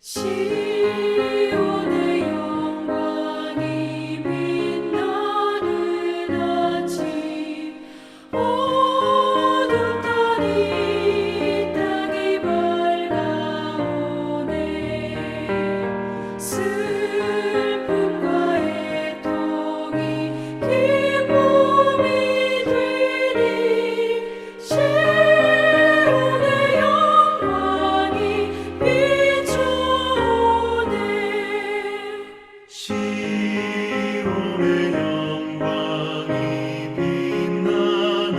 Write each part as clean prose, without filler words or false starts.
시온의 영광이 빛나는 아침, 어둡던 이 땅이 밝아오네. 슬픔과 애통이 기쁨이 되니 시온의 영광이 비춰오네. 시온의 영광이 빛나는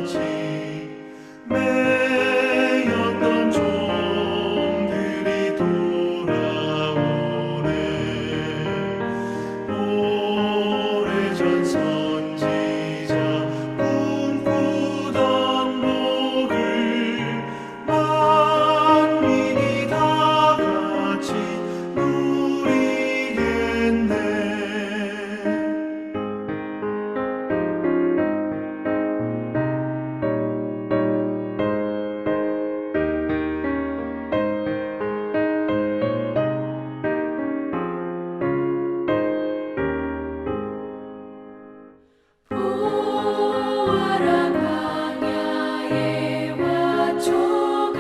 아침, 매였던 종들이 돌아오네. 오래전 선지자 꿈꾸던 복을 만민이 다 같이 누리겠네. 보아라 광야에 화초가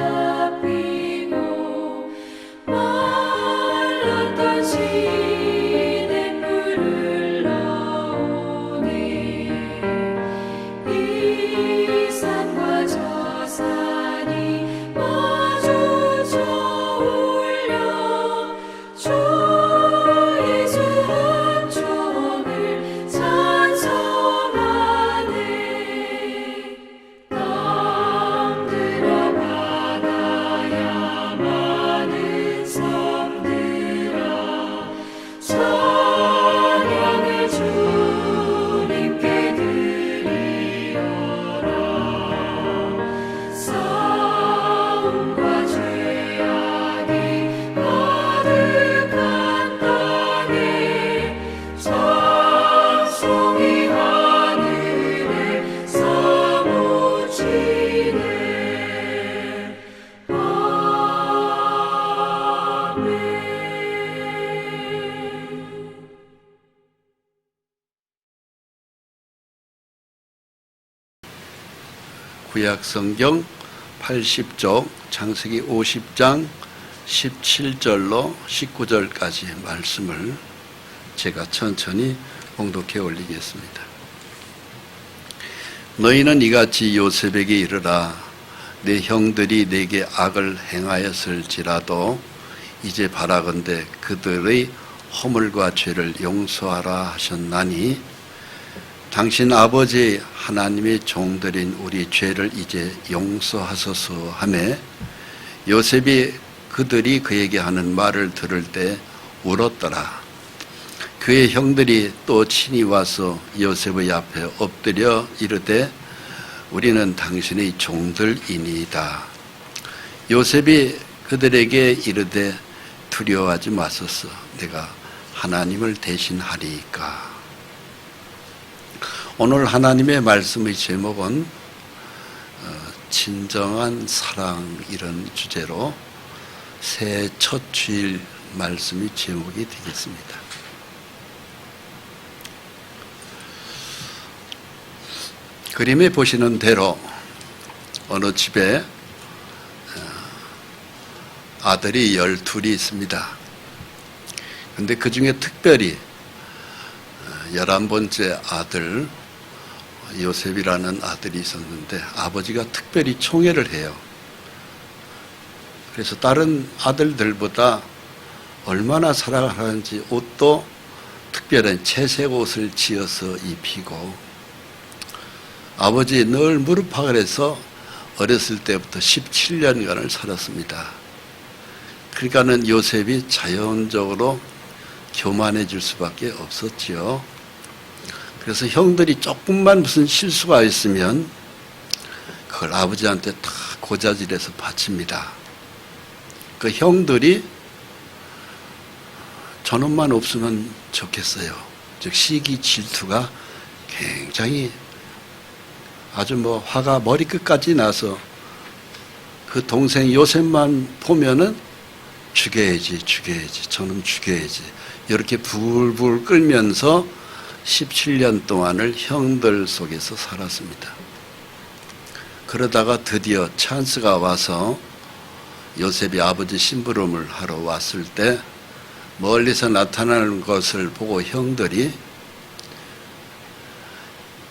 피고 말랐던 시냇물을 흘러오네. 이 산과 저 산이 마주쳐 울려 주 예수 은총을 찬송하네. 땅들아 바다야 많은 섬들아 찬양을 주님께 드리어라. 싸움과 죄악이 가득한 땅에 찬송이 하늘에 사무치네. 아멘. 구약성경 80쪽 창세기 50장 17절로 19절까지의 말씀을 제가 천천히 봉독해 올리겠습니다. 너희는 이같이 요셉에게 이르라. 내 형들이 내게 악을 행하였을지라도 이제 바라건대 그들의 허물과 죄를 용서하라 하셨나니 당신 아버지 하나님의 종들인 우리 죄를 이제 용서하소서 하매 요셉이 그들이 그에게 하는 말을 들을 때 울었더라. 그의 형들이 또 친히 와서 요셉의 앞에 엎드려 이르되 우리는 당신의 종들이니이다. 요셉이 그들에게 이르되 두려워하지 마소서. 내가 하나님을 대신하리이까. 오늘 하나님의 말씀의 제목은 진정한 사랑, 이런 주제로 새해 첫 주일 말씀이 제목이 되겠습니다. 그림에 보시는 대로 어느 집에 아들이 12이 있습니다. 그런데 그 중에 특별히 11번째 아들 요셉이라는 아들이 있었는데 아버지가 특별히 총애를 해요. 그래서 다른 아들들보다 얼마나 사랑을 하는지 옷도 특별한 채색 옷을 지어서 입히고 아버지 늘 무릎팍을 해서 어렸을 때부터 17년간을 살았습니다. 그러니까는 요셉이 자연적으로 교만해질 수밖에 없었지요. 그래서 형들이 조금만 무슨 실수가 있으면 그걸 아버지한테 다 고자질해서 바칩니다. 그 형들이 저놈만 없으면 좋겠어요. 즉 시기 질투가 굉장히 아주 화가 머리끝까지 나서 그 동생 요셉만 보면은 죽여야지, 저놈 죽여야지. 이렇게 불불 끓면서 17년 동안을 형들 속에서 살았습니다. 그러다가 드디어 찬스가 와서 요셉이 아버지 심부름을 하러 왔을 때 멀리서 나타나는 것을 보고 형들이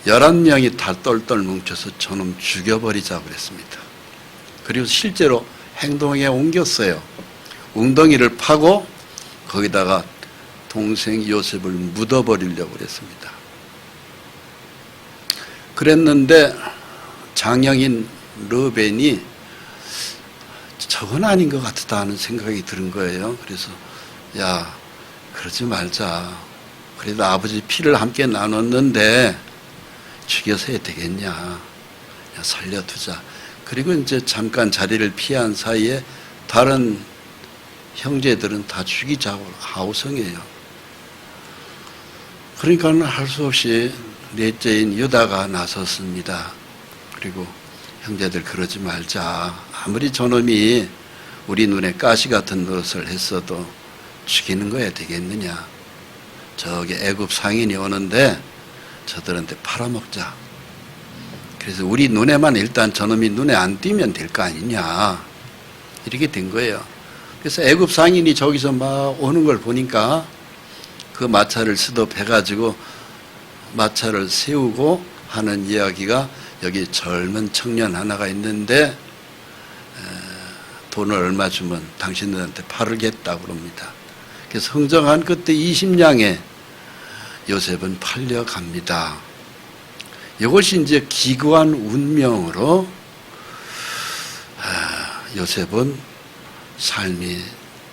11명이 다 똘똘 뭉쳐서 저놈 죽여버리자고 그랬습니다. 그리고 실제로 행동에 옮겼어요. 웅덩이를 파고 거기다가 동생 요셉을 묻어버리려고 그랬습니다. 그랬는데 장형인 르벤이 저건 아닌 것 같다 하는 생각이 드는 거예요. 그래서 야, 그러지 말자. 그래도 아버지 피를 함께 나눴는데 죽여서 해야 되겠냐. 야, 살려두자. 그리고 이제 잠깐 자리를 피한 사이에 다른 형제들은 다 죽이자고 하우성이에요. 그러니까 할 수 없이 넷째인 유다가 나섰습니다. 그리고 형제들 그러지 말자. 아무리 저놈이 우리 눈에 가시 같은 것을 했어도 죽이는 거야 되겠느냐. 저기 애굽 상인이 오는데 저들한테 팔아먹자. 그래서 우리 눈에만 일단 저놈이 눈에 안 띄면 될 거 아니냐. 이렇게 된 거예요. 그래서 애굽 상인이 저기서 막 오는 걸 보니까 그 마차를 스톱해가지고 마차를 세우고 하는 이야기가 여기 젊은 청년 하나가 있는데 돈을 얼마 주면 당신들한테 팔겠다고 그럽니다. 그래서 흥정한 그때 20냥에 요셉은 팔려갑니다. 이것이 이제 기구한 운명으로 요셉은 삶이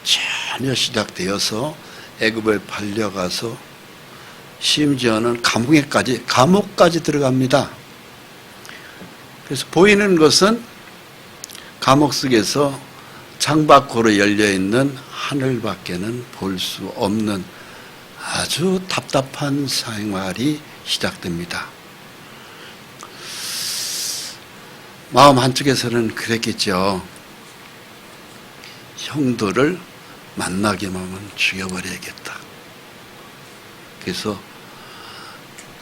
전혀 시작되어서 애굽에 팔려가서 심지어는 감옥까지 들어갑니다. 그래서 보이는 것은 감옥 속에서 창밖으로 열려있는 하늘밖에는 볼 수 없는 아주 답답한 생활이 시작됩니다. 마음 한쪽에서는 그랬겠죠. 형들을 만나기만 하면 죽여버려야겠다. 그래서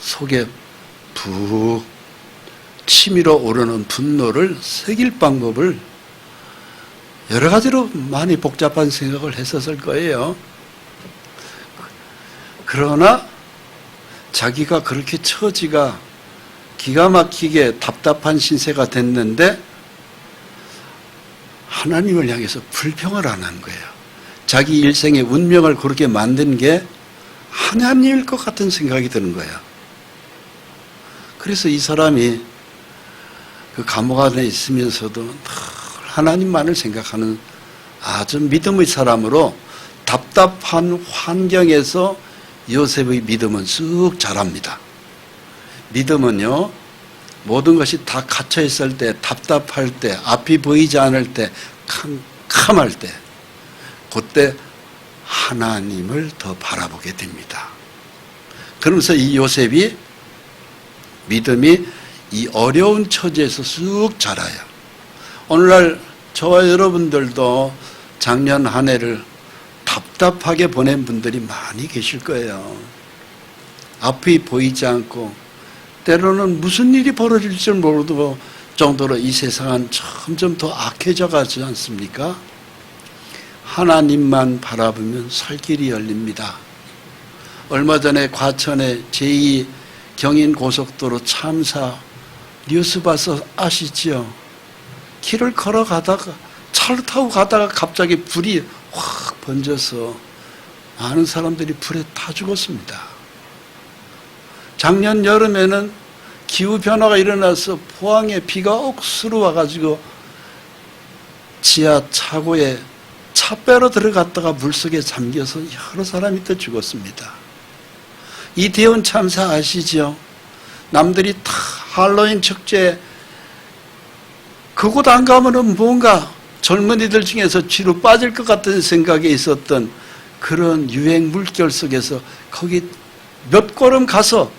속에 푹 치밀어 오르는 분노를 새길 방법을 여러 가지로 많이 복잡한 생각을 했었을 거예요. 그러나 자기가 그렇게 처지가 기가 막히게 답답한 신세가 됐는데 하나님을 향해서 불평을 안 한 거예요. 자기 일생의 운명을 그렇게 만든 게 하나님일 것 같은 생각이 드는 거예요. 그래서 이 사람이 그 감옥 안에 있으면서도 늘 하나님만을 생각하는 아주 믿음의 사람으로 답답한 환경에서 요셉의 믿음은 쑥 자랍니다. 믿음은요, 모든 것이 다 갇혀 있을 때, 답답할 때, 앞이 보이지 않을 때, 캄캄할 때, 그때 하나님을 더 바라보게 됩니다. 그러면서 이 요셉이 믿음이 이 어려운 처지에서 쑥 자라요. 오늘날 저와 여러분들도 작년 한 해를 답답하게 보낸 분들이 많이 계실 거예요. 앞이 보이지 않고 때로는 무슨 일이 벌어질 줄 모르고 정도로 이 세상은 점점 더 악해져 가지 않습니까? 하나님만 바라보면 살 길이 열립니다. 얼마 전에 과천의 제2 경인고속도로 참사 뉴스 봐서 아시죠? 길을 걸어가다가 차를 타고 가다가 갑자기 불이 확 번져서 많은 사람들이 불에 타 죽었습니다. 작년 여름에는 기후변화가 일어나서 포항에 비가 억수로 와가지고 지하 차고에 차 빼러 들어갔다가 물속에 잠겨서 여러 사람이 또 죽었습니다. 이태원 참사 아시죠? 남들이 다 할로윈 축제 그곳 안 가면은 뭔가 젊은이들 중에서 뒤로 빠질 것 같은 생각에 있었던 그런 유행 물결 속에서 거기 몇 걸음 가서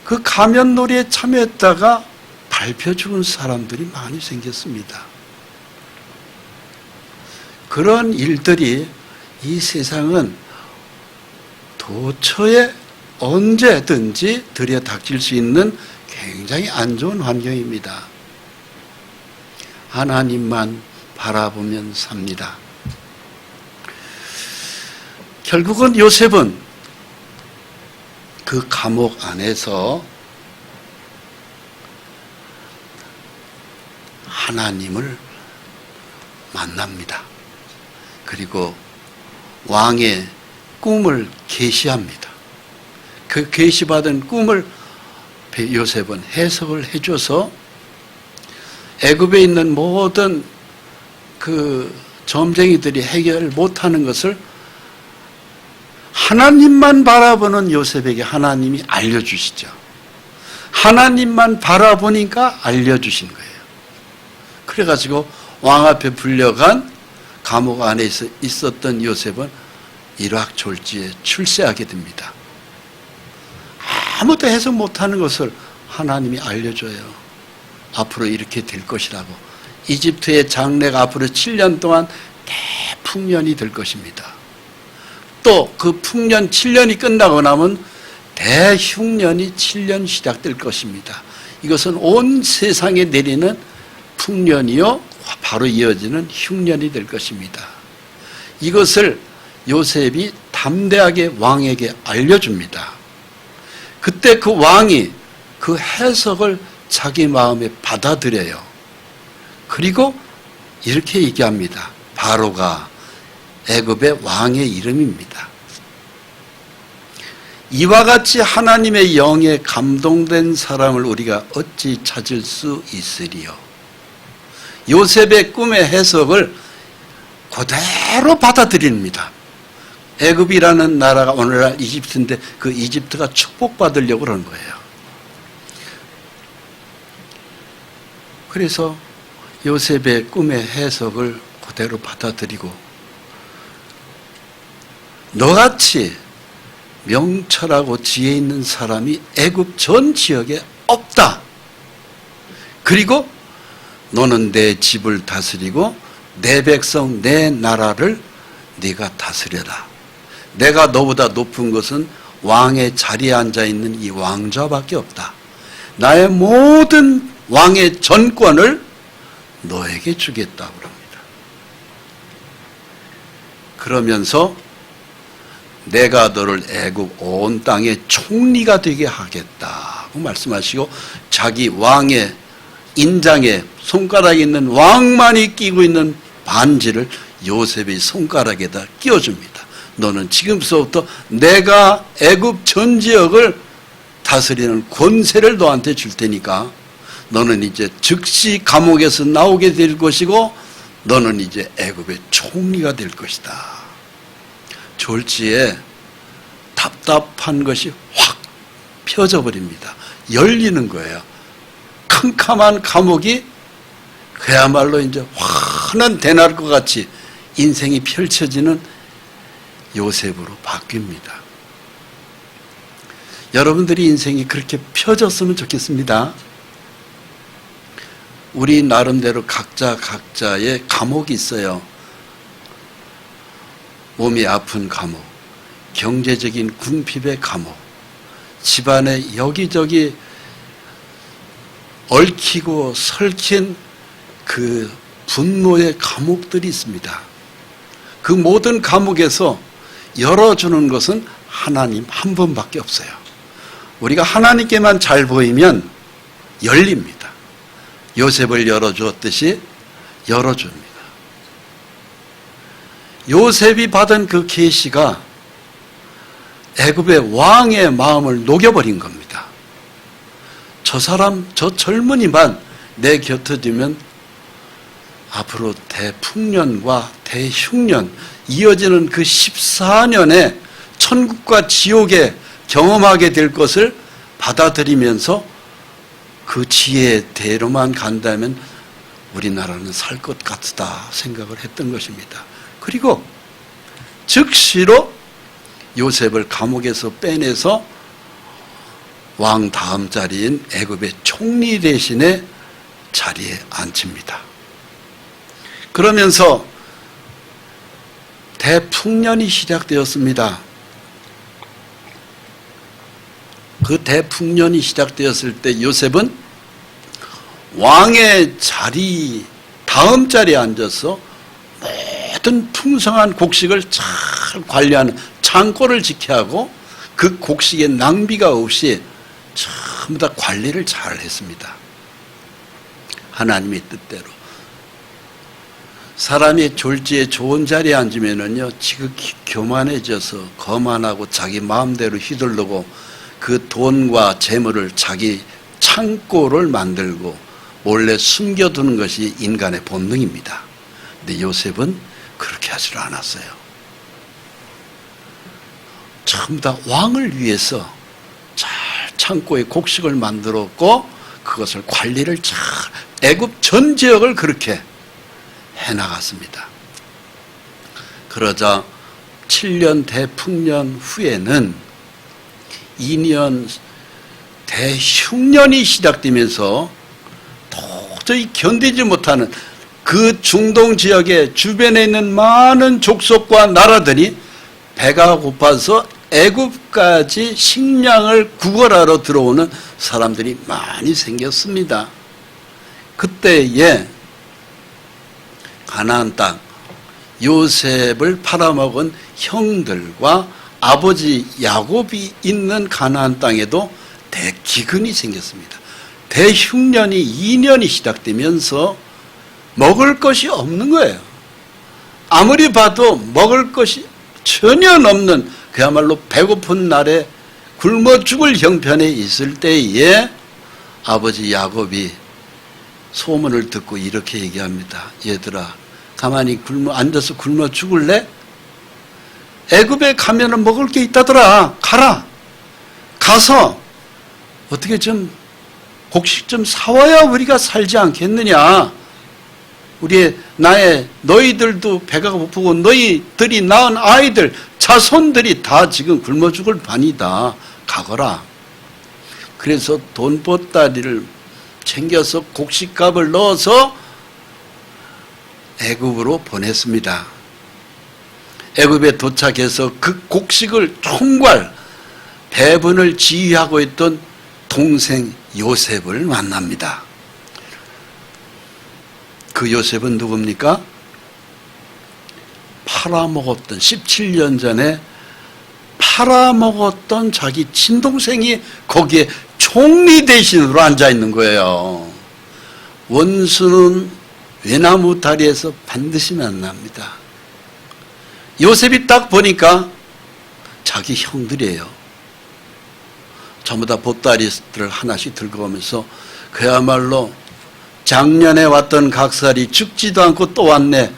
그 가면놀이에 참여했다가 밟혀 죽은 사람들이 많이 생겼습니다. 그런 일들이 이 세상은 도처에 언제든지 들여닥칠 수 있는 굉장히 안 좋은 환경입니다. 하나님만 바라보면 삽니다. 결국은 요셉은 그 감옥 안에서 하나님을 만납니다. 그리고 왕의 꿈을 계시합니다. 그 계시받은 꿈을 요셉은 해석을 해줘서 애굽에 있는 모든 그 점쟁이들이 해결 못하는 것을 하나님만 바라보는 요셉에게 하나님이 알려주시죠. 하나님만 바라보니까 알려주신 거예요. 그래가지고 왕 앞에 불려간 감옥 안에 있었던 요셉은 일확졸지에 출세하게 됩니다. 아무도 해석 못하는 것을 하나님이 알려줘요. 앞으로 이렇게 될 것이라고. 이집트의 장래가 앞으로 7년 동안 대풍년이 될 것입니다. 또 그 풍년 7년이 끝나고 나면 대흉년이 7년 시작될 것입니다. 이것은 온 세상에 내리는 풍년이요 바로 이어지는 흉년이 될 것입니다. 이것을 요셉이 담대하게 왕에게 알려줍니다. 그때 그 왕이 그 해석을 자기 마음에 받아들여요. 그리고 이렇게 얘기합니다. 바로가 애굽의 왕의 이름입니다. 이와 같이 하나님의 영에 감동된 사람을 우리가 어찌 찾을 수 있으리요. 요셉의 꿈의 해석을 그대로 받아들입니다. 애굽이라는 나라가 오늘날 이집트인데 그 이집트가 축복받으려고 그러는 거예요. 그래서 요셉의 꿈의 해석을 그대로 받아들이고 너같이 명철하고 지혜 있는 사람이 애굽 전 지역에 없다. 그리고 너는 내 집을 다스리고 내 백성 내 나라를 네가 다스려라. 내가 너보다 높은 것은 왕의 자리에 앉아있는 이 왕자밖에 없다. 나의 모든 왕의 전권을 너에게 주겠다고 합니다. 그러면서 내가 너를 애굽 온 땅의 총리가 되게 하겠다고 말씀하시고 자기 왕의 인장에 손가락에 있는 왕만이 끼고 있는 반지를 요셉의 손가락에다 끼워줍니다. 너는 지금부터 내가 애굽 전 지역을 다스리는 권세를 너한테 줄 테니까 너는 이제 즉시 감옥에서 나오게 될 것이고 너는 이제 애굽의 총리가 될 것이다. 졸지에 답답한 것이 확 펴져 버립니다. 열리는 거예요. 캄캄한 감옥이 그야말로 이제 환한 대낮과 같이 인생이 펼쳐지는 요셉으로 바뀝니다. 여러분들이 인생이 그렇게 펴졌으면 좋겠습니다. 우리 나름대로 각자의 감옥이 있어요. 몸이 아픈 감옥, 경제적인 궁핍의 감옥, 집안에 여기저기 얽히고 설킨 그 분노의 감옥들이 있습니다. 그 모든 감옥에서 열어주는 것은 하나님 한 분밖에 없어요. 우리가 하나님께만 잘 보이면 열립니다. 요셉을 열어주었듯이 열어줍니다. 요셉이 받은 그 계시가 애굽의 왕의 마음을 녹여버린 겁니다. 저 사람, 저 젊은이만 내 곁에 두면 앞으로 대풍년과 대흉년 이어지는 그 14년에 천국과 지옥에 경험하게 될 것을 받아들이면서 그 지혜대로만 간다면 우리나라는 살 것 같다 생각을 했던 것입니다. 그리고 즉시로 요셉을 감옥에서 빼내서 왕 다음 자리인 애굽의 총리 대신에 자리에 앉힙니다. 그러면서 대풍년이 시작되었습니다. 그 대풍년이 시작되었을 때 요셉은 왕의 자리 다음 자리에 앉아서 모든 풍성한 곡식을 잘 관리하는 창고를 지켜야 하고 그 곡식에 낭비가 없이 전부 다 관리를 잘 했습니다. 하나님의 뜻대로. 사람이 졸지에 좋은 자리에 앉으면은요, 지극히 교만해져서 거만하고 자기 마음대로 휘둘르고 그 돈과 재물을 자기 창고를 만들고 몰래 숨겨두는 것이 인간의 본능입니다. 근데 요셉은 그렇게 하지 않았어요. 전부 다 왕을 위해서 잘 창고에 곡식을 만들었고 그것을 관리를 잘 애굽 전 지역을 그렇게 해나갔습니다. 그러자 7년 대풍년 후에는 2년 대흉년이 시작되면서 도저히 견디지 못하는 그 중동 지역의 주변에 있는 많은 족속과 나라들이 배가 고파서 애굽까지 식량을 구걸하러 들어오는 사람들이 많이 생겼습니다. 그때에 가나안 땅 요셉을 팔아먹은 형들과 아버지 야곱이 있는 가나안 땅에도 대기근이 생겼습니다. 대흉년이 2년이 시작되면서 먹을 것이 없는 거예요. 아무리 봐도 먹을 것이 전혀 없는 그야말로 배고픈 날에 굶어 죽을 형편에 있을 때에 아버지 야곱이 소문을 듣고 이렇게 얘기합니다. 얘들아, 가만히 앉아서 굶어 죽을래? 애굽에 가면은 먹을 게 있다더라. 가라. 가서 어떻게 좀 곡식 좀 사와야 우리가 살지 않겠느냐. 너희들도 배가 고프고 너희들이 낳은 아이들, 자손들이 다 지금 굶어 죽을 판이다. 가거라. 그래서 돈보따리를 챙겨서 곡식값을 넣어서 애굽으로 보냈습니다. 애굽에 도착해서 그 곡식을 배분을 지휘하고 있던 동생 요셉을 만납니다. 그 요셉은 누굽니까? 팔아먹었던 17년 전에 팔아먹었던 자기 친동생이 거기에 총리 대신으로 앉아있는 거예요. 원수는 외나무 다리에서 반드시 만납니다. 요셉이 딱 보니까 자기 형들이에요. 전부 다 보따리를 하나씩 들고 오면서 그야말로 작년에 왔던 각살이 죽지도 않고 또 왔네.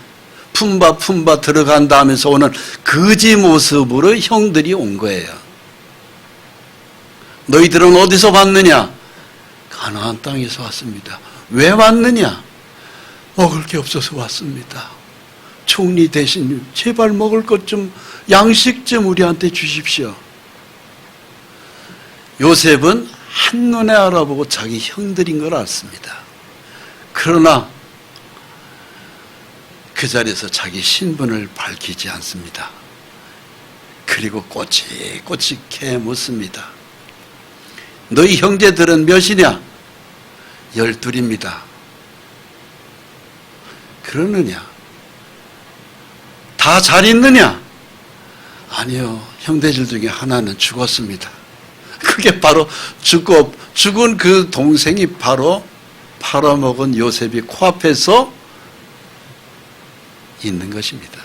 품바 들어간다 하면서 오는 거지 모습으로 형들이 온 거예요. 너희들은 어디서 왔느냐? 가나안 땅에서 왔습니다. 왜 왔느냐? 먹을 게 없어서 왔습니다. 총리 대신 제발 먹을 것 좀, 양식 좀 우리한테 주십시오. 요셉은 한눈에 알아보고 자기 형들인 걸 알았습니다. 그러나 그 자리에서 자기 신분을 밝히지 않습니다. 그리고 꼬치꼬치 묻습니다. 너희 형제들은 몇이냐? 12입니다. 그러느냐? 다 잘 있느냐? 아니요. 형제들 중에 하나는 죽었습니다. 그게 바로 죽은 그 동생이 바로 팔아먹은 요셉이 코앞에서 있는 것입니다.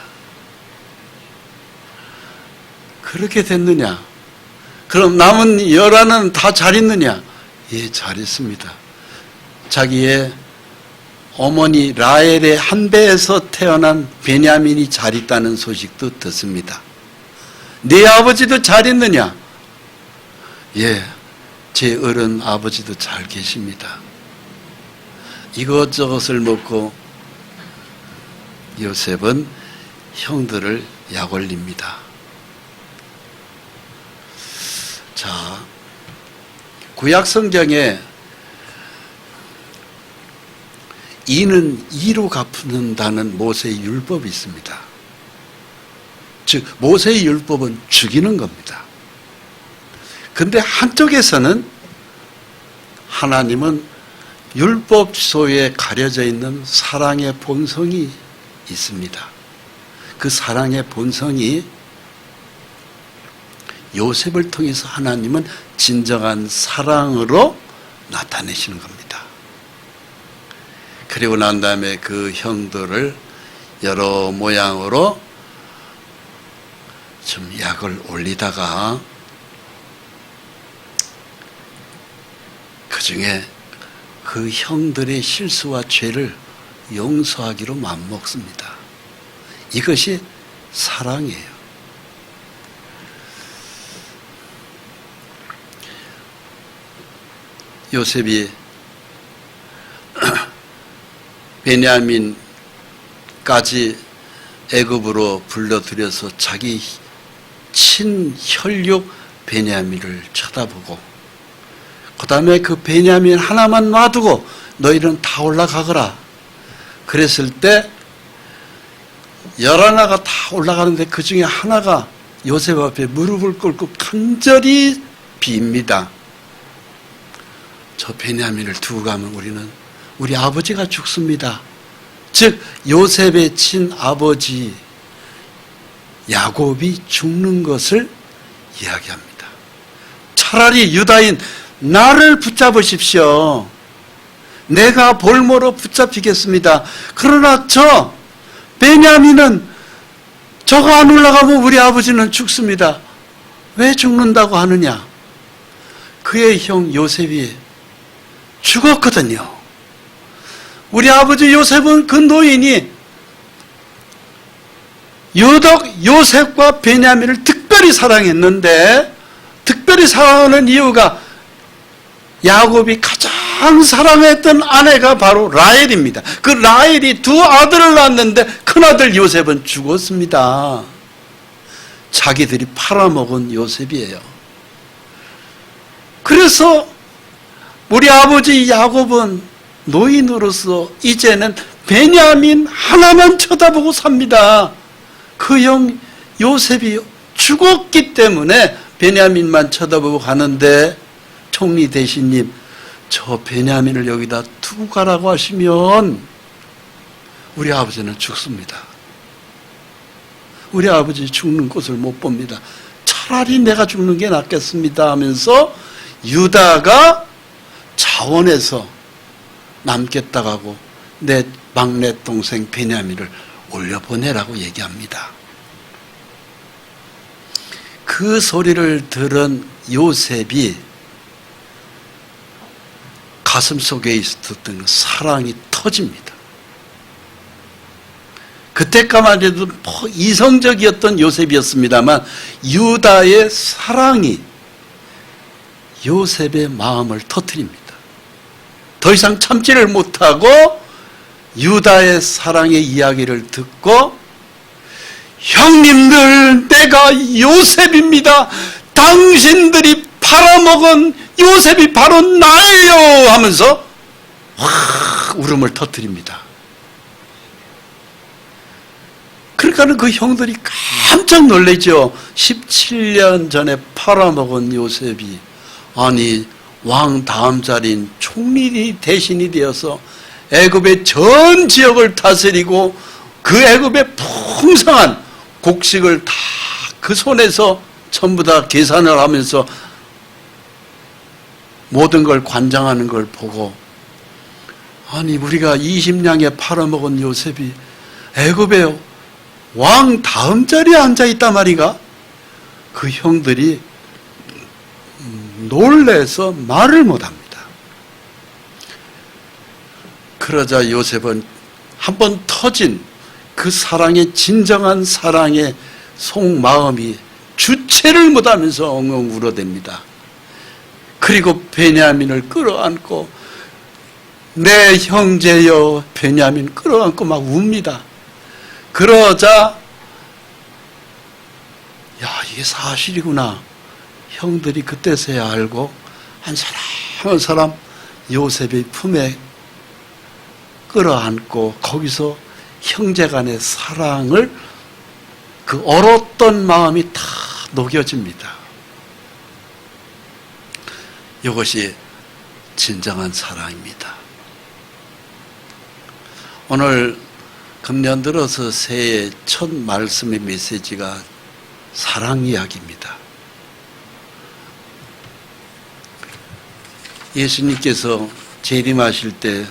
그렇게 됐느냐? 그럼 남은 11은 다 잘 있느냐? 예, 잘 있습니다. 자기의 어머니 라헬의 한 배에서 태어난 베냐민이 잘 있다는 소식도 듣습니다. 네 아버지도 잘 있느냐? 예, 제 어른 아버지도 잘 계십니다. 이것저것을 먹고 요셉은 형들을 약 올립니다. 자, 구약 성경에 이는 이로 갚는다는 모세의 율법이 있습니다. 즉 모세의 율법은 죽이는 겁니다. 근데 한쪽에서는 하나님은 율법 소에 가려져 있는 사랑의 본성이 있습니다. 그 사랑의 본성이 요셉을 통해서 하나님은 진정한 사랑으로 나타내시는 겁니다. 그리고 난 다음에 그 형들을 여러 모양으로 좀 약을 올리다가 그 중에 그 형들의 실수와 죄를 용서하기로 맘먹습니다. 이것이 사랑이에요. 요셉이 베냐민까지 애굽으로 불러들여서 자기 친혈육 베냐민을 쳐다보고 그 다음에 그 베냐민 하나만 놔두고 너희는 다 올라가거라. 그랬을 때 11가 다 올라가는데 그 중에 하나가 요셉 앞에 무릎을 꿇고 간절히 빕니다. 저 베냐민을 두고 가면 우리 아버지가 죽습니다. 즉 요셉의 친아버지 야곱이 죽는 것을 이야기합니다. 차라리 유다인 나를 붙잡으십시오. 내가 볼모로 붙잡히겠습니다. 그러나 저 베냐민은 저거 안 올라가면 우리 아버지는 죽습니다. 왜 죽는다고 하느냐? 그의 형 요셉이 죽었거든요. 우리 아버지 요셉은 그 노인이 유독 요셉과 베냐민을 특별히 사랑했는데, 특별히 사랑하는 이유가 야곱이 가장 사랑했던 아내가 바로 라헬입니다. 그 라헬이 두 아들을 낳았는데 큰아들 요셉은 죽었습니다. 자기들이 팔아먹은 요셉이에요. 그래서 우리 아버지 야곱은 노인으로서 이제는 베냐민 하나만 쳐다보고 삽니다. 그 형 요셉이 죽었기 때문에 베냐민만 쳐다보고 가는데, 총리 대신님, 저 베냐민을 여기다 두고 가라고 하시면 우리 아버지는 죽습니다. 우리 아버지 죽는 곳을 못 봅니다. 차라리 내가 죽는 게 낫겠습니다 하면서 유다가 자원해서 남겠다고 하고 내 막내 동생 베냐민을 올려보내라고 얘기합니다. 그 소리를 들은 요셉이 가슴속에 있었던 사랑이 터집니다. 그때까지만 해도 이성적이었던 요셉이었습니다만 유다의 사랑이 요셉의 마음을 터뜨립니다. 더 이상 참지를 못하고 유다의 사랑의 이야기를 듣고, 형님들, 내가 요셉입니다. 당신들이 팔아먹은 요셉이 바로 나예요 하면서 확 울음을 터뜨립니다. 그러니까 그 형들이 깜짝 놀라죠. 17년 전에 팔아먹은 요셉이 아니 왕 다음 자리인 총리 대신이 되어서 애굽의 전 지역을 다스리고 그 애굽의 풍성한 곡식을 다 그 손에서 전부 다 계산을 하면서 모든 걸 관장하는 걸 보고, 아니 우리가 20냥에 팔아먹은 요셉이 애굽의 왕 다음 자리에 앉아있단 말인가? 그 형들이 놀래서 말을 못합니다. 그러자 요셉은 한번 터진 그 사랑의, 진정한 사랑의 속마음이 주체를 못하면서 엉엉 울어댑니다. 그리고 베냐민을 끌어안고 내 형제여 베냐민 끌어안고 막 웁니다. 그러자 야, 이게 사실이구나. 형들이 그때서야 알고 한 사람 한 사람 요셉의 품에 끌어안고 거기서 형제간의 사랑을 그 얼었던 마음이 다 녹여집니다. 이것이 진정한 사랑입니다. 오늘 금년 들어서 새해 첫 말씀의 메시지가 사랑 이야기입니다. 예수님께서 재림하실 때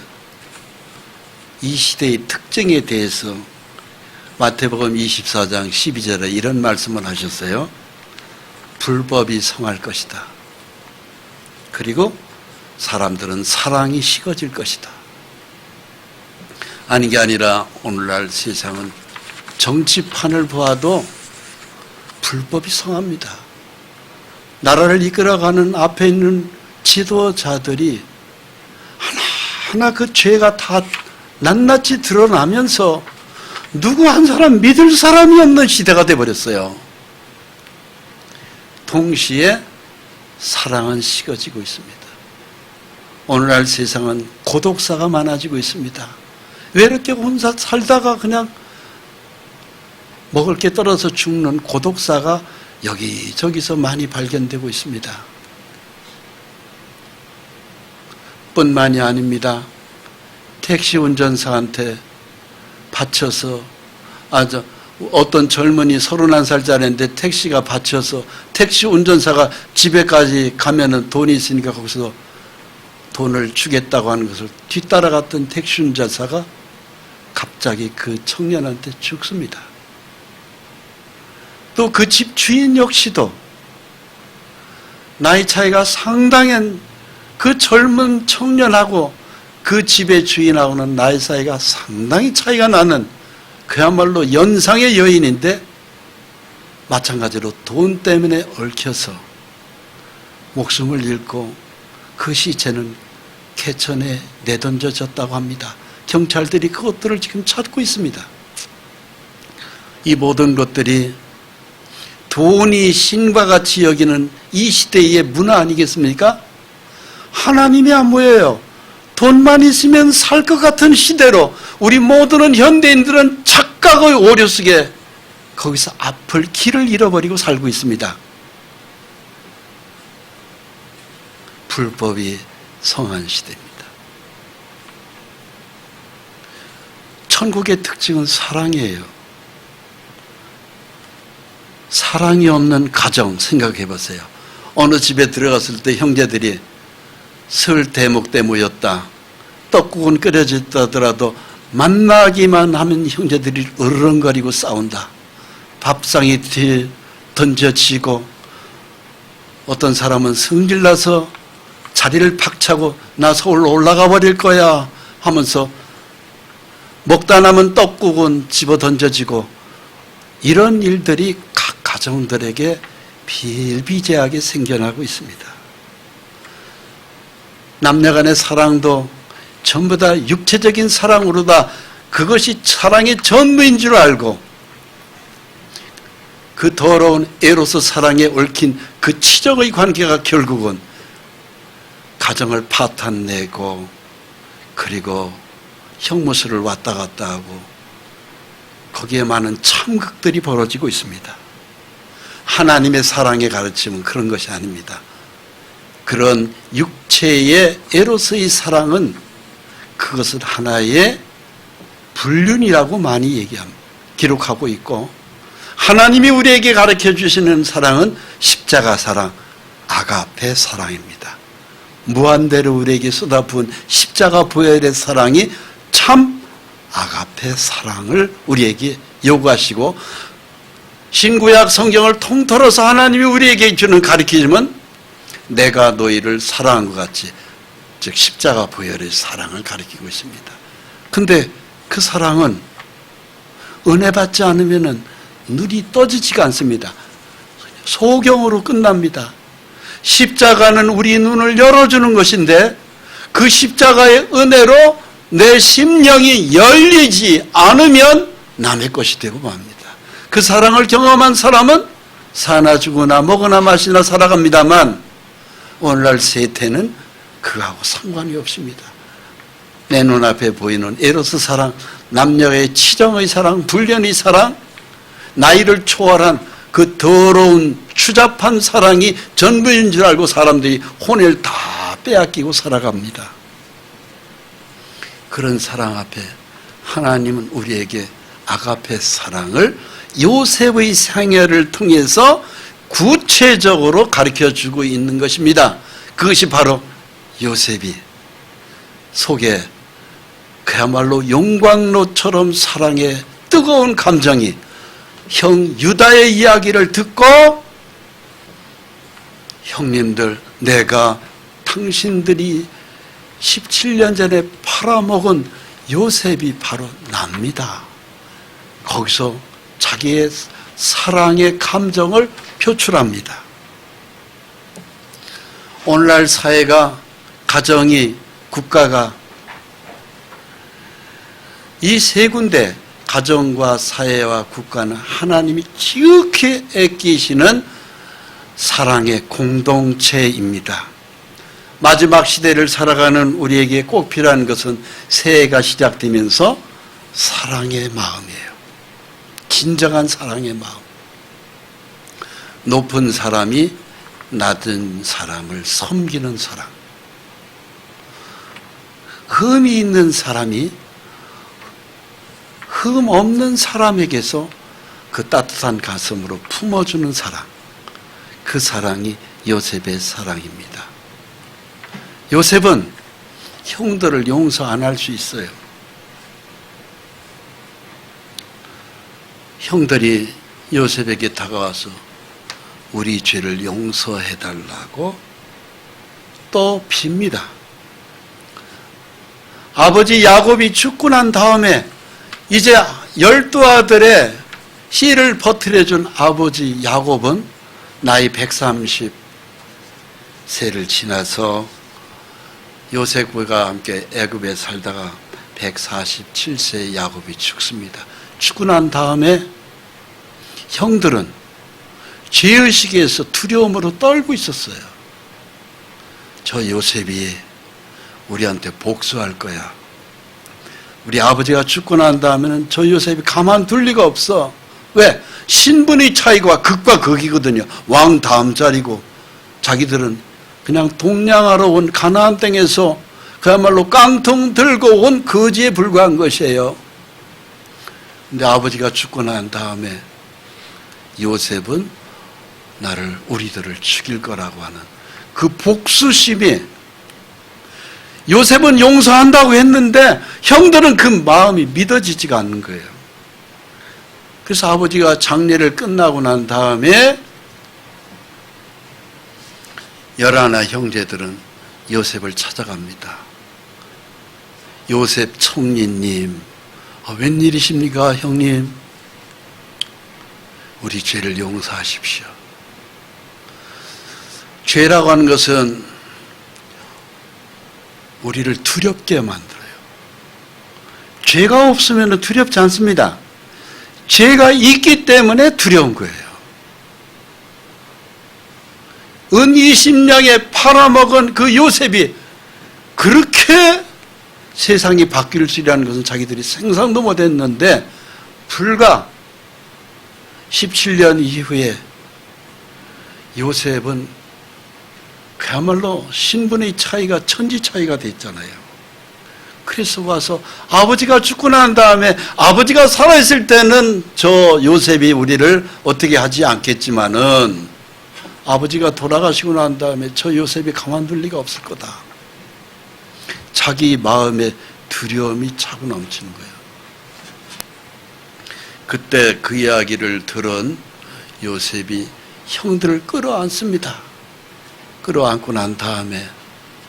이 시대의 특징에 대해서 마태복음 24장 12절에 이런 말씀을 하셨어요. 불법이 성할 것이다. 그리고 사람들은 사랑이 식어질 것이다. 아닌 게 아니라 오늘날 세상은 정치판을 보아도 불법이 성합니다. 나라를 이끌어가는 앞에 있는 지도자들이 하나하나 그 죄가 다 낱낱이 드러나면서 누구 한 사람 믿을 사람이 없는 시대가 되어버렸어요. 동시에 사랑은 식어지고 있습니다. 오늘날 세상은 고독사가 많아지고 있습니다. 왜 이렇게 혼자 살다가 그냥 먹을 게 떨어져 죽는 고독사가 여기저기서 많이 발견되고 있습니다. 뿐만이 아닙니다. 택시 운전사한테 바쳐서 어떤 젊은이 31살짜리인데 택시가 바쳐서 택시 운전사가 집에까지 가면은 돈이 있으니까 거기서 돈을 주겠다고 하는 것을 뒤따라갔던 택시 운전사가 갑자기 그 청년한테 죽습니다. 또 그 집 주인 역시도 나이 차이가 상당한 그 젊은 청년하고 그 집의 주인하고는 나이 차이가 상당히 차이가 나는 그야말로 연상의 여인인데 마찬가지로 돈 때문에 얽혀서 목숨을 잃고 그 시체는 개천에 내던져졌다고 합니다. 경찰들이 그것들을 지금 찾고 있습니다. 이 모든 것들이 돈이 신과 같이 여기는 이 시대의 문화 아니겠습니까? 하나님이 안 보여요. 돈만 있으면 살 것 같은 시대로 우리 모두는 현대인들은 착각의 오류 속에 거기서 앞을 길을 잃어버리고 살고 있습니다. 불법이 성한 시대입니다. 천국의 특징은 사랑이에요. 사랑이 없는 가정 생각해 보세요. 어느 집에 들어갔을 때 형제들이 설 대목 때 모였다. 떡국은 끓여졌다더라도 만나기만 하면 형제들이 으르렁거리고 싸운다. 밥상이 뒤에 던져지고 어떤 사람은 성질나서 자리를 박차고 나 서울로 올라가 버릴 거야 하면서 먹다 남은 떡국은 집어 던져지고 이런 일들이 각 가정들에게 비일비재하게 생겨나고 있습니다. 남녀간의 사랑도 전부 다 육체적인 사랑으로다 그것이 사랑의 전부인 줄 알고 그 더러운 에로스 사랑에 얽힌 그 치적의 관계가 결국은 가정을 파탄내고 그리고 형무소를 왔다 갔다 하고 거기에 많은 참극들이 벌어지고 있습니다. 하나님의 사랑의 가르침은 그런 것이 아닙니다. 그런 육체의 에로스의 사랑은 그것은 하나의 불륜이라고 많이 기록하고 있고 하나님이 우리에게 가르쳐 주시는 사랑은 십자가 사랑, 아가페 사랑입니다. 무한대로 우리에게 쏟아부은 십자가 보혈의 사랑이 참 아가페 사랑을 우리에게 요구하시고 신구약 성경을 통틀어서 하나님이 우리에게 주는 가르침은 내가 너희를 사랑한 것 같이 즉 십자가 보혈의 사랑을 가리키고 있습니다. 근데 그 사랑은 은혜 받지 않으면 눈이 떠지지가 않습니다. 소경으로 끝납니다. 십자가는 우리 눈을 열어주는 것인데 그 십자가의 은혜로 내 심령이 열리지 않으면 남의 것이 되고 맙니다. 그 사랑을 경험한 사람은 사나 죽으나 먹으나 마시나 살아갑니다만 오늘날 세태는 그거하고 상관이 없습니다. 내 눈앞에 보이는 에로스 사랑, 남녀의 치정의 사랑, 불륜의 사랑, 나이를 초월한 그 더러운 추잡한 사랑이 전부인 줄 알고 사람들이 혼을 다 빼앗기고 살아갑니다. 그런 사랑 앞에 하나님은 우리에게 아가페 사랑을 요셉의 생애를 통해서 구체적으로 가르쳐주고 있는 것입니다. 그것이 바로 요셉이 속에 그야말로 용광로처럼 사랑의 뜨거운 감정이 형 유다의 이야기를 듣고 형님들 내가 당신들이 17년 전에 팔아먹은 요셉이 바로 납니다. 거기서 자기의 사랑의 감정을 표출합니다. 오늘날 사회가 가정이 국가가 이 세 군데 가정과 사회와 국가는 하나님이 지극히 아끼시는 사랑의 공동체입니다. 마지막 시대를 살아가는 우리에게 꼭 필요한 것은 새해가 시작되면서 사랑의 마음이에요. 진정한 사랑의 마음. 높은 사람이 낮은 사람을 섬기는 사랑. 흠이 있는 사람이 흠 없는 사람에게서 그 따뜻한 가슴으로 품어주는 사랑. 그 사랑이 요셉의 사랑입니다. 요셉은 형들을 용서 안 할 수 있어요. 형들이 요셉에게 다가와서 우리 죄를 용서해달라고 또 빕니다. 아버지 야곱이 죽고 난 다음에 이제 12아들의 씨를 퍼뜨려준 아버지 야곱은 나이 130세를 지나서 요셉과 함께 애굽에 살다가 147세의 야곱이 죽습니다. 죽고 난 다음에 형들은 죄의식에서 두려움으로 떨고 있었어요. 저 요셉이 우리한테 복수할 거야. 우리 아버지가 죽고 난 다음에는 저 요셉이 가만둘 리가 없어. 왜? 신분의 차이가 극과 극이거든요. 왕 다음 자리고 자기들은 그냥 동냥하러 온 가나안 땅에서 그야말로 깡통 들고 온 거지에 불과한 것이에요. 근데 아버지가 죽고 난 다음에 요셉은 우리들을 죽일 거라고 하는 그 복수심이, 요셉은 용서한다고 했는데 형들은 그 마음이 믿어지지가 않는 거예요. 그래서 아버지가 장례를 끝나고 난 다음에 11 형제들은 요셉을 찾아갑니다. 요셉 총리님, 웬일이십니까 형님? 우리 죄를 용서하십시오. 죄라고 하는 것은 우리를 두렵게 만들어요. 죄가 없으면 두렵지 않습니다. 죄가 있기 때문에 두려운 거예요. 은 20냥에 팔아먹은 그 요셉이 그렇게 세상이 바뀔 줄이라는 것은 자기들이 생각도 못했는데 불과 17년 이후에 요셉은 그야말로 신분의 차이가 천지 차이가 됐잖아요. 그래서 와서 아버지가 죽고 난 다음에 아버지가 살아있을 때는 저 요셉이 우리를 어떻게 하지 않겠지만은 아버지가 돌아가시고 난 다음에 저 요셉이 가만둘 리가 없을 거다. 자기 마음에 두려움이 차고 넘치는 거예요. 그때 그 이야기를 들은 요셉이 형들을 끌어안습니다. 끌어안고 난 다음에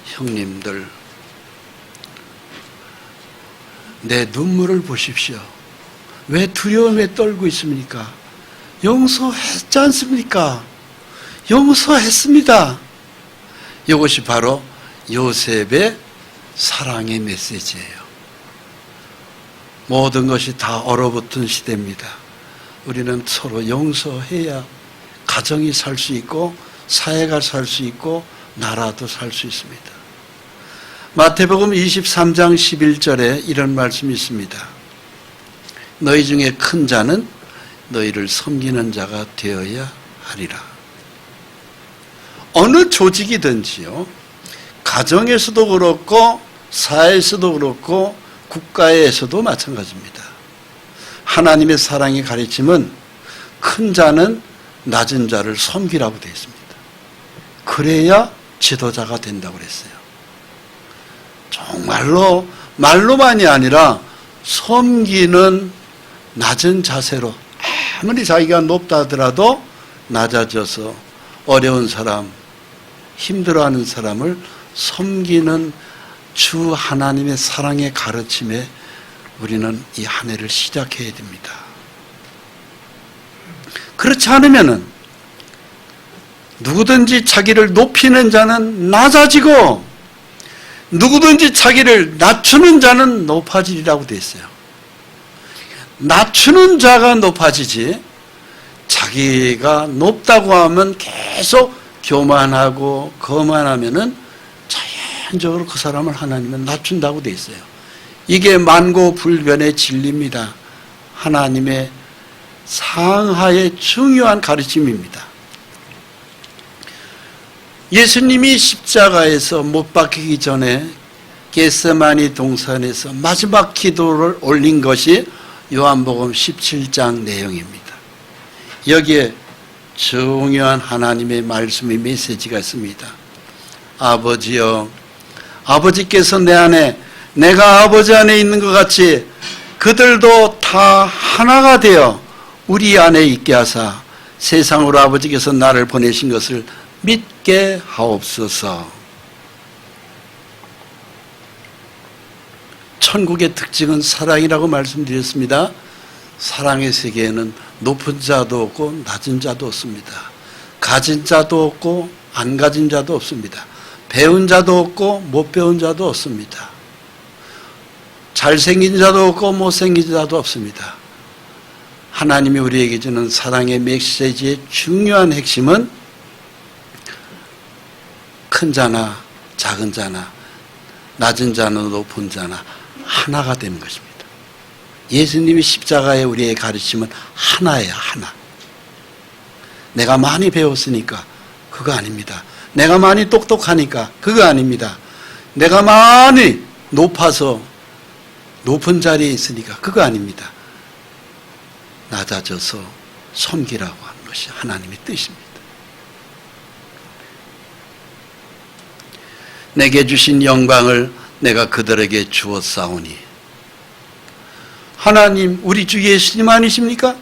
형님들, 내 눈물을 보십시오. 왜 두려움에 떨고 있습니까? 용서했지 않습니까? 용서했습니다. 이것이 바로 요셉의 사랑의 메시지예요. 모든 것이 다 얼어붙은 시대입니다. 우리는 서로 용서해야 가정이 살 수 있고 사회가 살 수 있고 나라도 살 수 있습니다. 마태복음 23장 11절에 이런 말씀이 있습니다. 너희 중에 큰 자는 너희를 섬기는 자가 되어야 하리라. 어느 조직이든지요, 가정에서도 그렇고 사회에서도 그렇고 국가에서도 마찬가지입니다. 하나님의 사랑의 가르침은 큰 자는 낮은 자를 섬기라고 되어 있습니다. 그래야 지도자가 된다고 그랬어요. 정말로 말로만이 아니라 섬기는 낮은 자세로, 아무리 자기가 높다 하더라도 낮아져서 어려운 사람, 힘들어하는 사람을 섬기는 주 하나님의 사랑의 가르침에 우리는 이 한 해를 시작해야 됩니다. 그렇지 않으면은 누구든지 자기를 높이는 자는 낮아지고 누구든지 자기를 낮추는 자는 높아지리라고 되어 있어요. 낮추는 자가 높아지지, 자기가 높다고 하면 계속 교만하고 거만하면은 자연적으로 그 사람을 하나님은 낮춘다고 되어 있어요. 이게 만고불변의 진리입니다. 하나님의 상하의 중요한 가르침입니다. 예수님이 십자가에서 못 박히기 전에 겟세마니 동산에서 마지막 기도를 올린 것이 요한복음 17장 내용입니다. 여기에 중요한 하나님의 말씀의 메시지가 있습니다. 아버지여, 아버지께서 내 안에, 내가 아버지 안에 있는 것 같이 그들도 다 하나가 되어 우리 안에 있게 하사 세상으로 아버지께서 나를 보내신 것을 믿게 하옵소서. 천국의 특징은 사랑이라고 말씀드렸습니다. 사랑의 세계에는 높은 자도 없고 낮은 자도 없습니다. 가진 자도 없고 안 가진 자도 없습니다. 배운 자도 없고 못 배운 자도 없습니다. 잘생긴 자도 없고 못생긴 자도 없습니다. 하나님이 우리에게 주는 사랑의 메시지의 중요한 핵심은 큰 자나 작은 자나 낮은 자나 높은 자나 하나가 되는 것입니다. 예수님이 십자가에 우리의 가르침은 하나예요. 하나. 내가 많이 배웠으니까 그거 아닙니다. 내가 많이 똑똑하니까 그거 아닙니다. 내가 많이 높아서 높은 자리에 있으니까 그거 아닙니다. 낮아져서 섬기라고 하는 것이 하나님의 뜻입니다. 내게 주신 영광을 내가 그들에게 주었사오니. 하나님, 우리 주 예수님 아니십니까?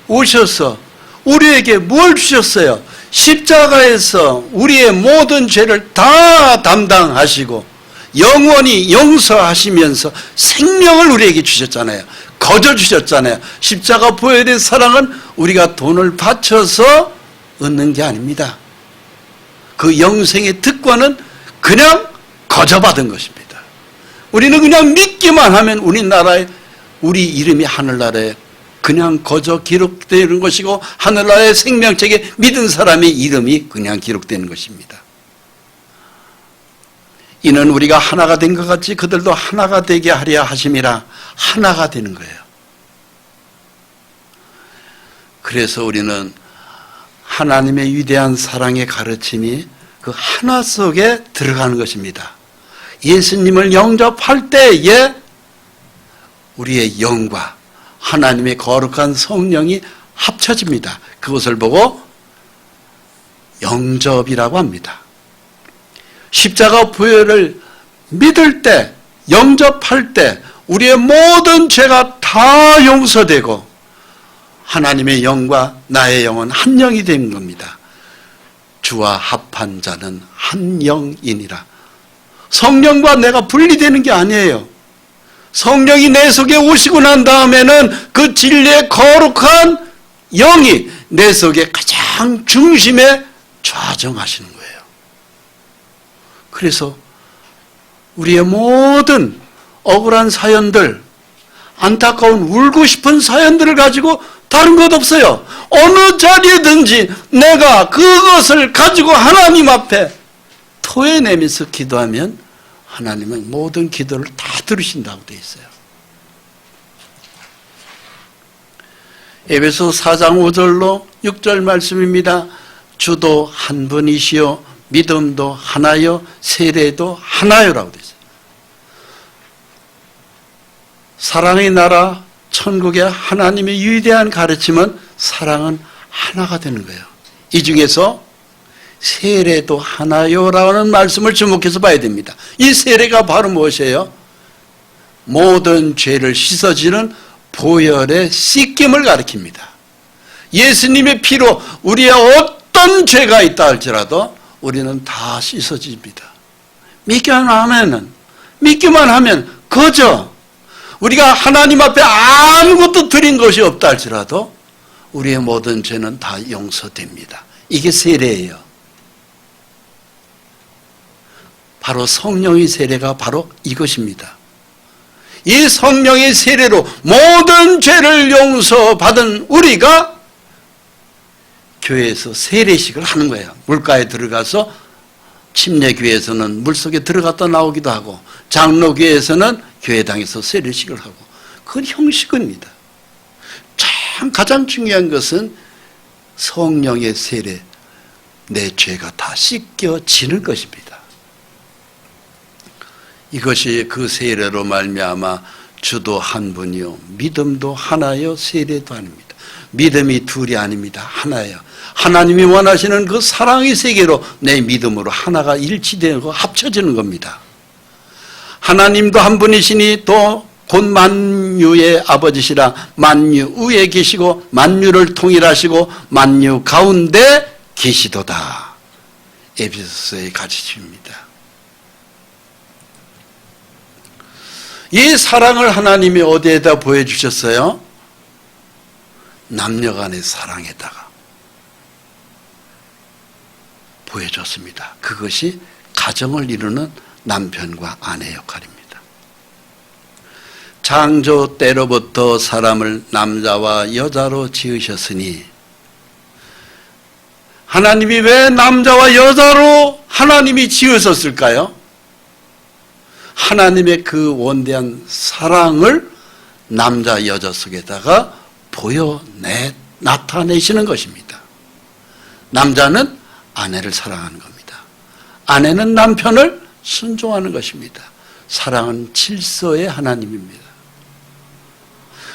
오셔서 우리에게 뭘 주셨어요? 십자가에서 우리의 모든 죄를 다 담당하시고 영원히 용서하시면서 생명을 우리에게 주셨잖아요. 거저 주셨잖아요. 십자가 보혈의 사랑은 우리가 돈을 바쳐서 얻는 게 아닙니다. 그 영생의 특권은 그냥 거저 받은 것입니다. 우리는 그냥 믿기만 하면 우리 이름이 하늘나라에 그냥 거저 기록되는 것이고 하늘나라의 생명책에 믿은 사람의 이름이 그냥 기록되는 것입니다. 이는 우리가 하나가 된 것 같이 그들도 하나가 되게 하려 하심이라. 하나가 되는 거예요. 그래서 우리는 하나님의 위대한 사랑의 가르침이 그 하나 속에 들어가는 것입니다. 예수님을 영접할 때에 우리의 영과 하나님의 거룩한 성령이 합쳐집니다. 그것을 보고 영접이라고 합니다. 십자가 부활을 믿을 때, 영접할 때 우리의 모든 죄가 다 용서되고 하나님의 영과 나의 영은 한 영이 된 겁니다. 주와 합한 자는 한 영이니라. 성령과 내가 분리되는 게 아니에요. 성령이 내 속에 오시고 난 다음에는 그 진리의 거룩한 영이 내 속에 가장 중심에 좌정하시는 거예요. 그래서 우리의 모든 억울한 사연들, 안타까운 울고 싶은 사연들을 가지고 다른 것 없어요. 어느 자리에든지 내가 그것을 가지고 하나님 앞에 토해내면서 기도하면 하나님은 모든 기도를 다 들으신다고 되어 있어요. 에베소 4장 5절로 6절 말씀입니다. 주도 한 분이시요 믿음도 하나요 세례도 하나요라고 되어 있어요. 사랑의 나라 천국의 하나님의 위대한 가르침은 사랑은 하나가 되는 거예요. 이 중에서 세례도 하나요라는 말씀을 주목해서 봐야 됩니다. 이 세례가 바로 무엇이에요? 모든 죄를 씻어지는 보혈의 씻김을 가리킵니다. 예수님의 피로 우리의 어떤 죄가 있다 할지라도 우리는 다 씻어집니다. 믿기만 하면 그저 우리가 하나님 앞에 아무것도 드린 것이 없다 할지라도 우리의 모든 죄는 다 용서됩니다. 이게 세례예요. 바로 성령의 세례가 바로 이것입니다. 이 성령의 세례로 모든 죄를 용서받은 우리가 교회에서 세례식을 하는 거예요. 물가에 들어가서 침례교회에서는 물속에 들어갔다 나오기도 하고 장로교회에서는 교회당에서 세례식을 하고 그건 형식입니다. 가장 중요한 것은 성령의 세례, 내 죄가 다 씻겨지는 것입니다. 이것이 그 세례로 말미암아 주도 한 분이요 믿음도 하나요 세례도 아닙니다. 믿음이 둘이 아닙니다. 하나예요. 하나님이 원하시는 그 사랑의 세계로 내 믿음으로 하나가 일치되고 합쳐지는 겁니다. 하나님도 한 분이시니 또 곧 만유의 아버지시라 만유 위에 계시고 만유를 통일하시고 만유 가운데 계시도다. 에베소서의 가르침입니다. 이 사랑을 하나님이 어디에다 보여주셨어요? 남녀간의 사랑에다가 보여줬습니다. 그것이 가정을 이루는 남편과 아내 역할입니다. 창조 때로부터 사람을 남자와 여자로 지으셨으니 하나님이 왜 남자와 여자로 하나님이 지으셨을까요? 하나님의 그 원대한 사랑을 남자 여자 속에다가 나타내시는 것입니다. 남자는 아내를 사랑하는 겁니다. 아내는 남편을 순종하는 것입니다. 사랑은 질서의 하나님입니다.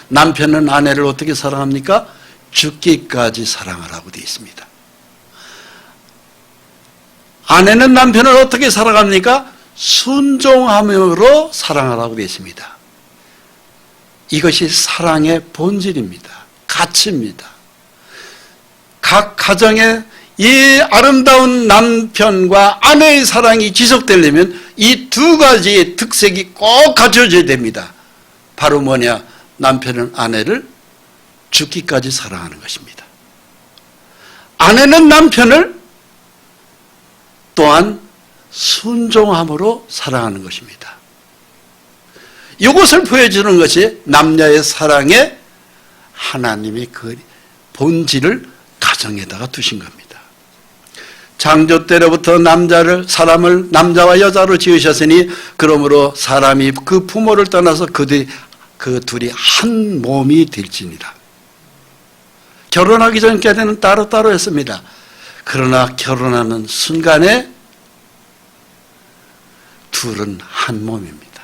남편은 아내를 어떻게 사랑합니까? 죽기까지 사랑하라고 되어 있습니다. 아내는 남편을 어떻게 사랑합니까? 순종함으로 사랑하라고 되어 있습니다. 이것이 사랑의 본질입니다. 가치입니다. 각 가정에 이 아름다운 남편과 아내의 사랑이 지속되려면 이 두 가지의 특색이 꼭 갖춰져야 됩니다. 바로 뭐냐? 남편은 아내를 죽기까지 사랑하는 것입니다. 아내는 남편을 또한 순종함으로 사랑하는 것입니다. 이것을 보여주는 것이 남녀의 사랑의 하나님의 그 본질을 가정에다가 두신 겁니다. 창조 때로부터 사람을 남자와 여자로 지으셨으니 그러므로 사람이 그 부모를 떠나서 그 둘이 한 몸이 될지니라. 결혼하기 전까지는 따로따로 했습니다. 그러나 결혼하는 순간에 둘은 한 몸입니다.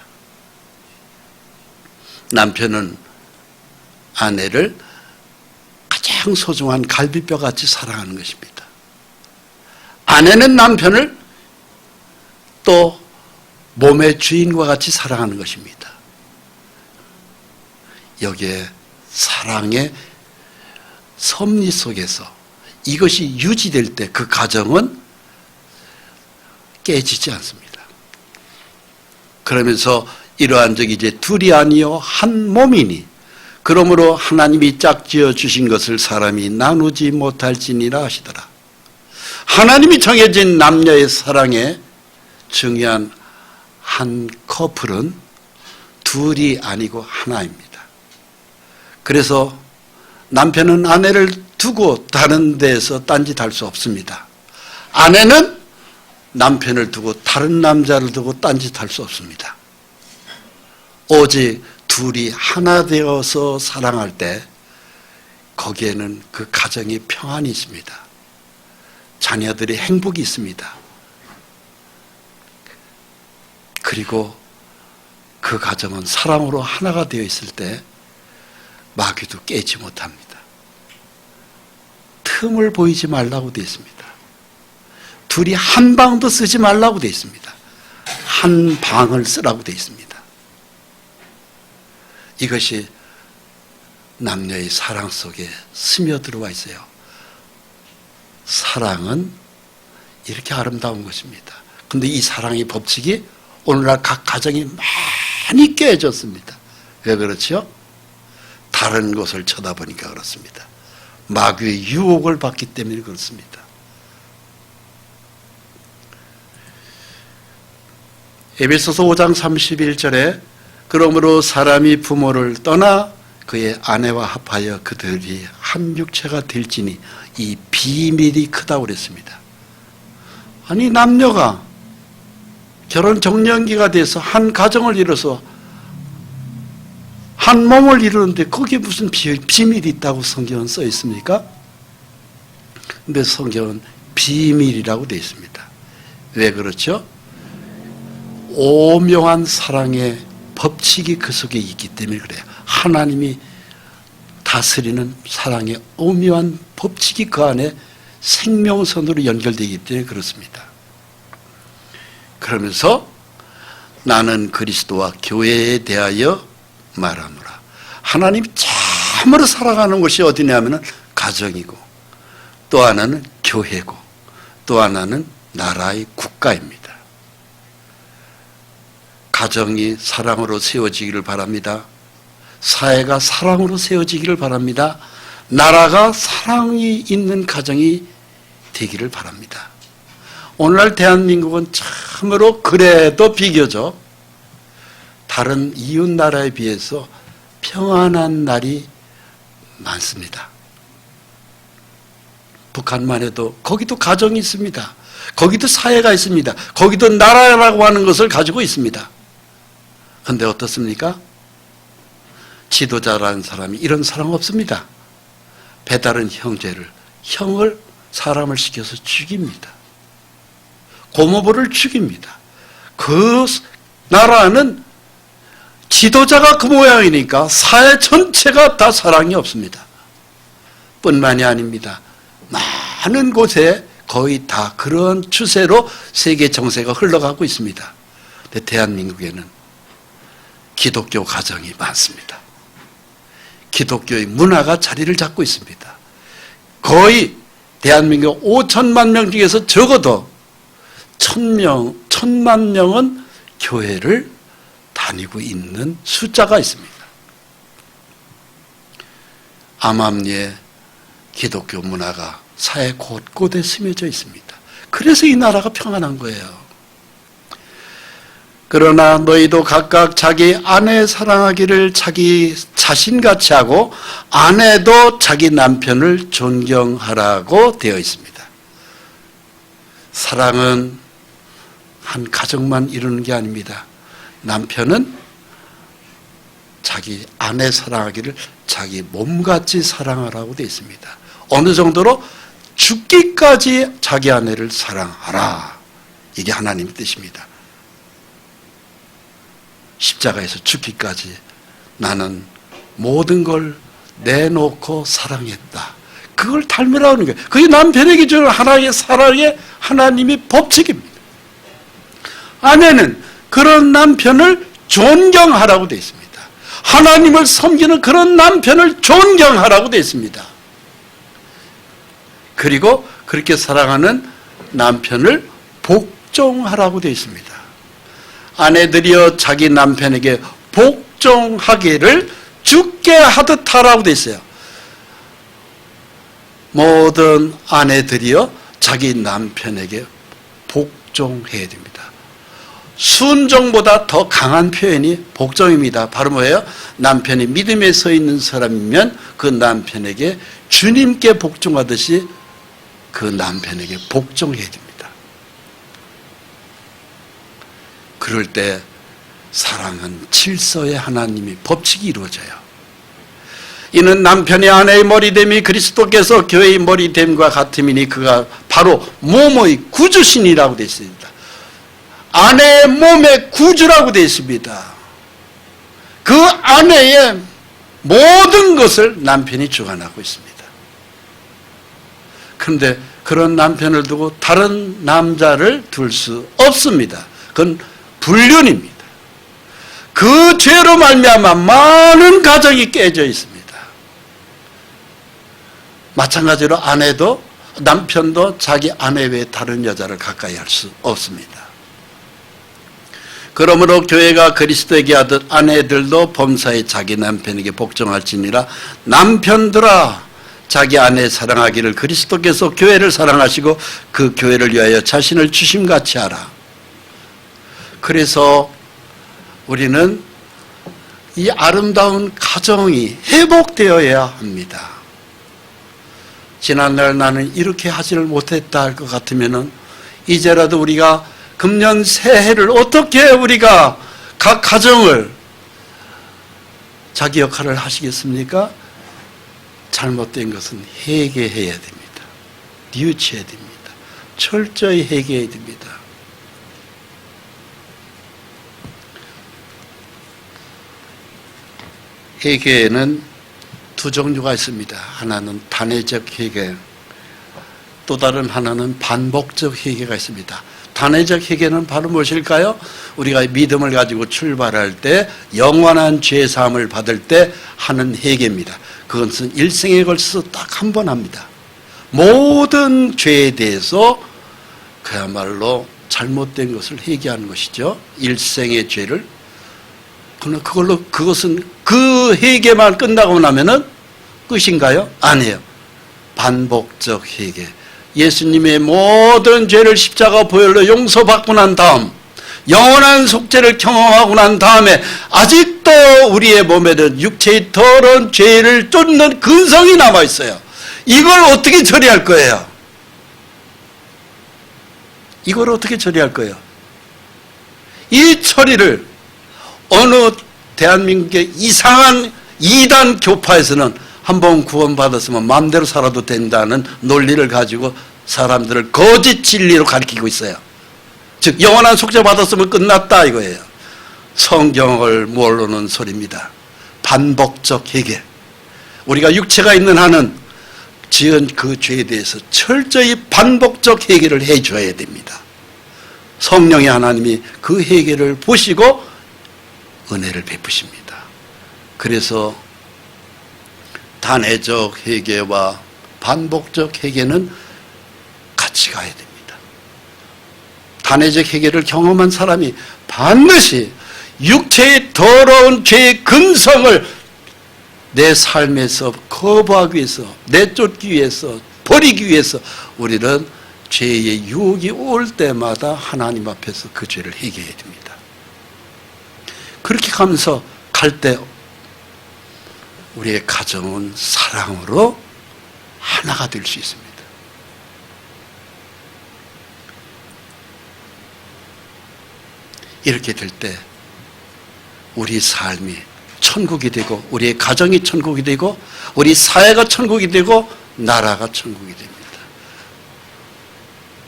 남편은 아내를 가장 소중한 갈비뼈같이 사랑하는 것입니다. 아내는 남편을 또 몸의 주인과 같이 사랑하는 것입니다. 여기에 사랑의 섭리 속에서 이것이 유지될 때 그 가정은 깨지지 않습니다. 그러면서 이러한 적이 이제 둘이 아니요 한 몸이니 그러므로 하나님이 짝지어 주신 것을 사람이 나누지 못할지니라 하시더라. 하나님이 정해진 남녀의 사랑에 중요한 한 커플은 둘이 아니고 하나입니다. 그래서 남편은 아내를 두고 다른 데서 딴짓할 수 없습니다. 아내는 남편을 두고 다른 남자를 두고 딴짓할 수 없습니다. 오직 둘이 하나 되어서 사랑할 때 거기에는 그 가정에 평안이 있습니다. 자녀들의 행복이 있습니다. 그리고 그 가정은 사랑으로 하나가 되어 있을 때 마귀도 깨지 못합니다. 틈을 보이지 말라고 되어 있습니다. 둘이 한 방도 쓰지 말라고 되어 있습니다. 한 방을 쓰라고 되어 있습니다. 이것이 남녀의 사랑 속에 스며들어와 있어요. 사랑은 이렇게 아름다운 것입니다. 근데 이 사랑의 법칙이 오늘날 각 가정이 많이 깨졌습니다. 왜 그렇죠? 다른 곳을 쳐다보니까 그렇습니다. 마귀의 유혹을 받기 때문에 그렇습니다. 에베소서 5장 31절에 그러므로 사람이 부모를 떠나 그의 아내와 합하여 그들이 한 육체가 될지니 이 비밀이 크다고 그랬습니다. 아니 남녀가 결혼 정년기가 돼서 한 가정을 이뤄서 한 몸을 이루는데 거기에 무슨 비밀이 있다고 성경은 써 있습니까? 근데 성경은 비밀이라고 되어 있습니다. 왜 그렇죠? 오묘한 사랑의 법칙이 그 속에 있기 때문에 그래요. 하나님이 다스리는 사랑의 오묘한 법칙이 그 안에 생명선으로 연결되기 때문에 그렇습니다. 그러면서 나는 그리스도와 교회에 대하여 말하노라. 하나님이 참으로 사랑하는 것이 어디냐면 가정이고, 또 하나는 교회고, 또 하나는 나라의 국가입니다. 가정이 사랑으로 세워지기를 바랍니다. 사회가 사랑으로 세워지기를 바랍니다. 나라가 사랑이 있는 가정이 되기를 바랍니다. 오늘날 대한민국은 참으로 그래도 비교적 다른 이웃 나라에 비해서 평안한 날이 많습니다. 북한만 해도 거기도 가정이 있습니다. 거기도 사회가 있습니다. 거기도 나라라고 하는 것을 가지고 있습니다. 그런데 어떻습니까? 지도자라는 사람이 이런 사랑 없습니다. 배다른 형을 사람을 시켜서 죽입니다. 고모부를 죽입니다. 그 나라는 지도자가 그 모양이니까 사회 전체가 다 사랑이 없습니다. 뿐만이 아닙니다. 많은 곳에 거의 다 그런 추세로 세계 정세가 흘러가고 있습니다. 근데 대한민국에는 기독교 가정이 많습니다. 기독교의 문화가 자리를 잡고 있습니다. 거의 대한민국 5천만 명 중에서 적어도 1,000만 명은 교회를 다니고 있는 숫자가 있습니다. 암암리에 기독교 문화가 사회 곳곳에 스며져 있습니다. 그래서 이 나라가 평안한 거예요. 그러나 너희도 각각 자기 아내 사랑하기를 자기 자신같이 하고 아내도 자기 남편을 존경하라고 되어 있습니다. 사랑은 한 가정만 이루는 게 아닙니다. 남편은 자기 아내 사랑하기를 자기 몸같이 사랑하라고 되어 있습니다. 어느 정도로 죽기까지 자기 아내를 사랑하라. 이게 하나님의 뜻입니다. 십자가에서 죽기까지 나는 모든 걸 내놓고 사랑했다. 그걸 닮으라는 거예요. 그게 남편에게 주는 하나의 사랑의 하나님의 법칙입니다. 아내는 그런 남편을 존경하라고 되어 있습니다. 하나님을 섬기는 그런 남편을 존경하라고 되어 있습니다. 그리고 그렇게 사랑하는 남편을 복종하라고 되어 있습니다. 아내들이여 자기 남편에게 복종하기를 죽게 하듯 하라고 되어 있어요. 모든 아내들이여 자기 남편에게 복종해야 됩니다. 순종보다 더 강한 표현이 복종입니다. 바로 뭐예요? 남편이 믿음에 서 있는 사람이면 그 남편에게 주님께 복종하듯이 그 남편에게 복종해야 됩니다. 그럴 때 사랑은 질서의 하나님의 법칙이 이루어져요. 이는 남편이 아내의 머리됨이 그리스도께서 교회의 머리됨과 같음이니 그가 바로 몸의 구주신이라고 되어 있습니다. 아내의 몸의 구주라고 되어 있습니다. 그 아내의 모든 것을 남편이 주관하고 있습니다. 그런데 그런 남편을 두고 다른 남자를 둘 수 없습니다. 그건 불륜입니다. 그 죄로 말미암아 많은 가정이 깨져 있습니다. 마찬가지로 아내도 남편도 자기 아내 외에 다른 여자를 가까이 할 수 없습니다. 그러므로 교회가 그리스도에게 하듯 아내들도 범사에 자기 남편에게 복종할지니라. 남편들아 자기 아내 사랑하기를 그리스도께서 교회를 사랑하시고 그 교회를 위하여 자신을 주심같이 하라. 그래서 우리는 이 아름다운 가정이 회복되어야 합니다. 지난날 나는 이렇게 하지를 못했다 할 것 같으면은 이제라도 우리가 금년 새해를 어떻게 우리가 각 가정을 자기 역할을 하시겠습니까? 잘못된 것은 회개해야 됩니다. 뉘우쳐야 됩니다. 철저히 회개해야 됩니다. 회개에는 두 종류가 있습니다. 하나는 단회적 회개, 또 다른 하나는 반복적 회개가 있습니다. 단회적 회개는 바로 무엇일까요? 우리가 믿음을 가지고 출발할 때 영원한 죄사함을 받을 때 하는 회개입니다. 그것은 일생에 걸쳐서 딱 한 번 합니다. 모든 죄에 대해서 그야말로 잘못된 것을 회개하는 것이죠. 일생의 죄를. 그러나 그것은 그 회개만 끝나고 나면은 끝인가요? 아니에요. 반복적 회개. 예수님의 모든 죄를 십자가 보혈로 용서받고 난 다음 영원한 속죄를 경험하고 난 다음에 아직도 우리의 몸에는 육체의 더러운 죄를 쫓는 근성이 남아있어요. 이걸 어떻게 처리할 거예요? 이걸 어떻게 처리할 거예요? 이 처리를 어느 대한민국의 이상한 이단 교파에서는 한번 구원받았으면 마음대로 살아도 된다는 논리를 가지고 사람들을 거짓 진리로 가르치고 있어요. 즉 영원한 속죄 받았으면 끝났다 이거예요. 성경을 모르는 소리입니다. 반복적 회개. 우리가 육체가 있는 한은 지은 그 죄에 대해서 철저히 반복적 회개를 해줘야 됩니다. 성령의 하나님이 그 회개를 보시고 은혜를 베푸십니다. 그래서 단회적 회개와 반복적 회개는 같이 가야 됩니다. 단회적 회개를 경험한 사람이 반드시 육체의 더러운 죄의 근성을 내 삶에서 거부하기 위해서, 내쫓기 위해서, 버리기 위해서 우리는 죄의 유혹이 올 때마다 하나님 앞에서 그 죄를 회개해야 됩니다. 그렇게 가면서 갈 때 우리의 가정은 사랑으로 하나가 될 수 있습니다. 이렇게 될 때 우리 삶이 천국이 되고 우리의 가정이 천국이 되고 우리 사회가 천국이 되고 나라가 천국이 됩니다.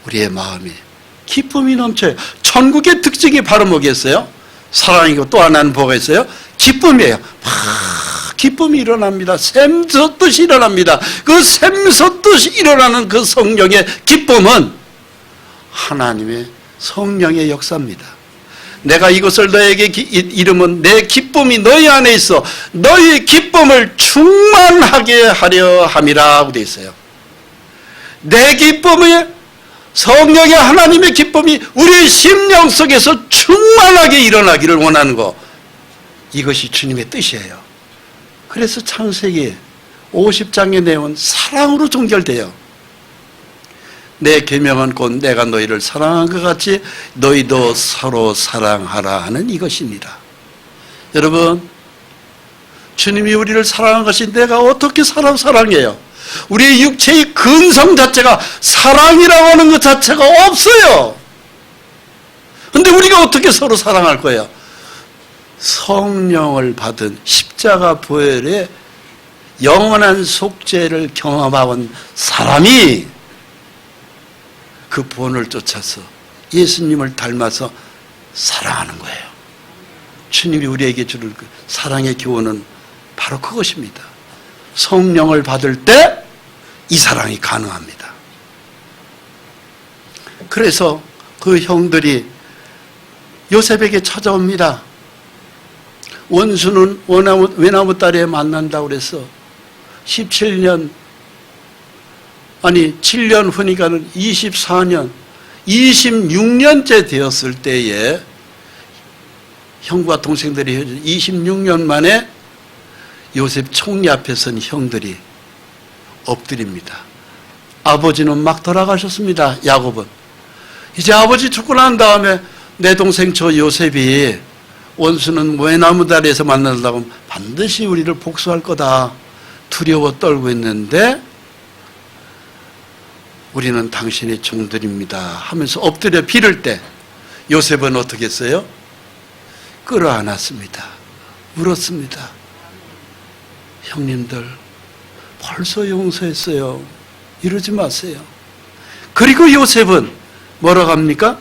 우리의 마음이 기쁨이 넘쳐요. 천국의 특징이 바로 뭐겠어요? 사랑이고 또 하나는 뭐가 있어요? 기쁨이에요. 기쁨이 일어납니다. 샘솟듯이 일어납니다. 그 샘솟듯이 일어나는 그 성령의 기쁨은 하나님의 성령의 역사입니다. 내가 이것을 너에게 이름은 내 기쁨이 너희 안에 있어 너희의 기쁨을 충만하게 하려 함이라고 되어 있어요. 내 기쁨이 성령의 하나님의 기쁨이 우리의 심령 속에서 충만하게 일어나기를 원하는 것, 이것이 주님의 뜻이에요. 그래서 창세기 50장의 내용은 사랑으로 종결돼요. 내 계명은 곧 내가 너희를 사랑한 것 같이 너희도 서로 사랑하라 하는 이것입니다. 여러분, 주님이 우리를 사랑한 것이 내가 어떻게 사랑해요? 우리의 육체의 근성 자체가 사랑이라고 하는 것 자체가 없어요. 그런데 우리가 어떻게 서로 사랑할 거예요? 성령을 받은 십자가 보혈의 영원한 속죄를 경험한 사람이 그 본을 쫓아서 예수님을 닮아서 사랑하는 거예요. 주님이 우리에게 주는 그 사랑의 교훈은 바로 그것입니다. 성령을 받을 때 이 사랑이 가능합니다. 그래서 그 형들이 요셉에게 찾아옵니다. 원수는 외나무 다리에 만난다고 그래서 7년 후니까는 24년, 26년째 되었을 때에 형과 동생들이 헤어져 26년 만에 요셉 총리 앞에 선 형들이 엎드립니다. 아버지는 막 돌아가셨습니다. 야곱은. 이제 아버지 죽고 난 다음에 내 동생 저 요셉이 원수는 외나무 다리에서 만난다고 하면 반드시 우리를 복수할 거다. 두려워 떨고 있는데 우리는 당신의 종들입니다 하면서 엎드려 빌을 때 요셉은 어떻게 했어요? 끌어안았습니다. 울었습니다. 형님들 벌써 용서했어요. 이러지 마세요. 그리고 요셉은 뭐라고 합니까?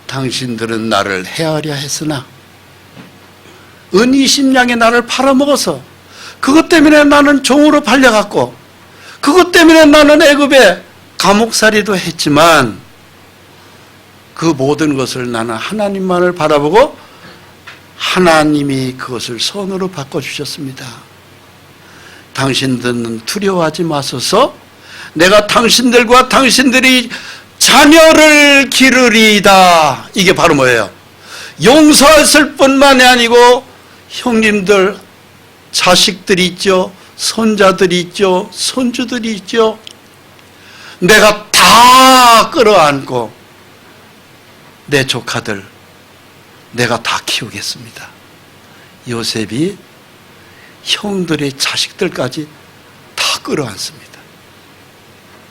당신들은 나를 헤아려 했으나 은 20냥에 나를 팔아먹어서 그것 때문에 나는 종으로 팔려갔고 그것 때문에 나는 애굽에 감옥살이도 했지만 그 모든 것을 나는 하나님만을 바라보고 하나님이 그것을 선으로 바꿔주셨습니다. 당신들은 두려워하지 마소서. 내가 당신들과 당신들이 자녀를 기르리이다. 이게 바로 뭐예요? 용서했을 뿐만이 아니고 형님들 자식들이 있죠. 손자들이 있죠. 손주들이 있죠. 내가 다 끌어안고 내 조카들 내가 다 키우겠습니다. 요셉이 형들의 자식들까지 다 끌어안습니다.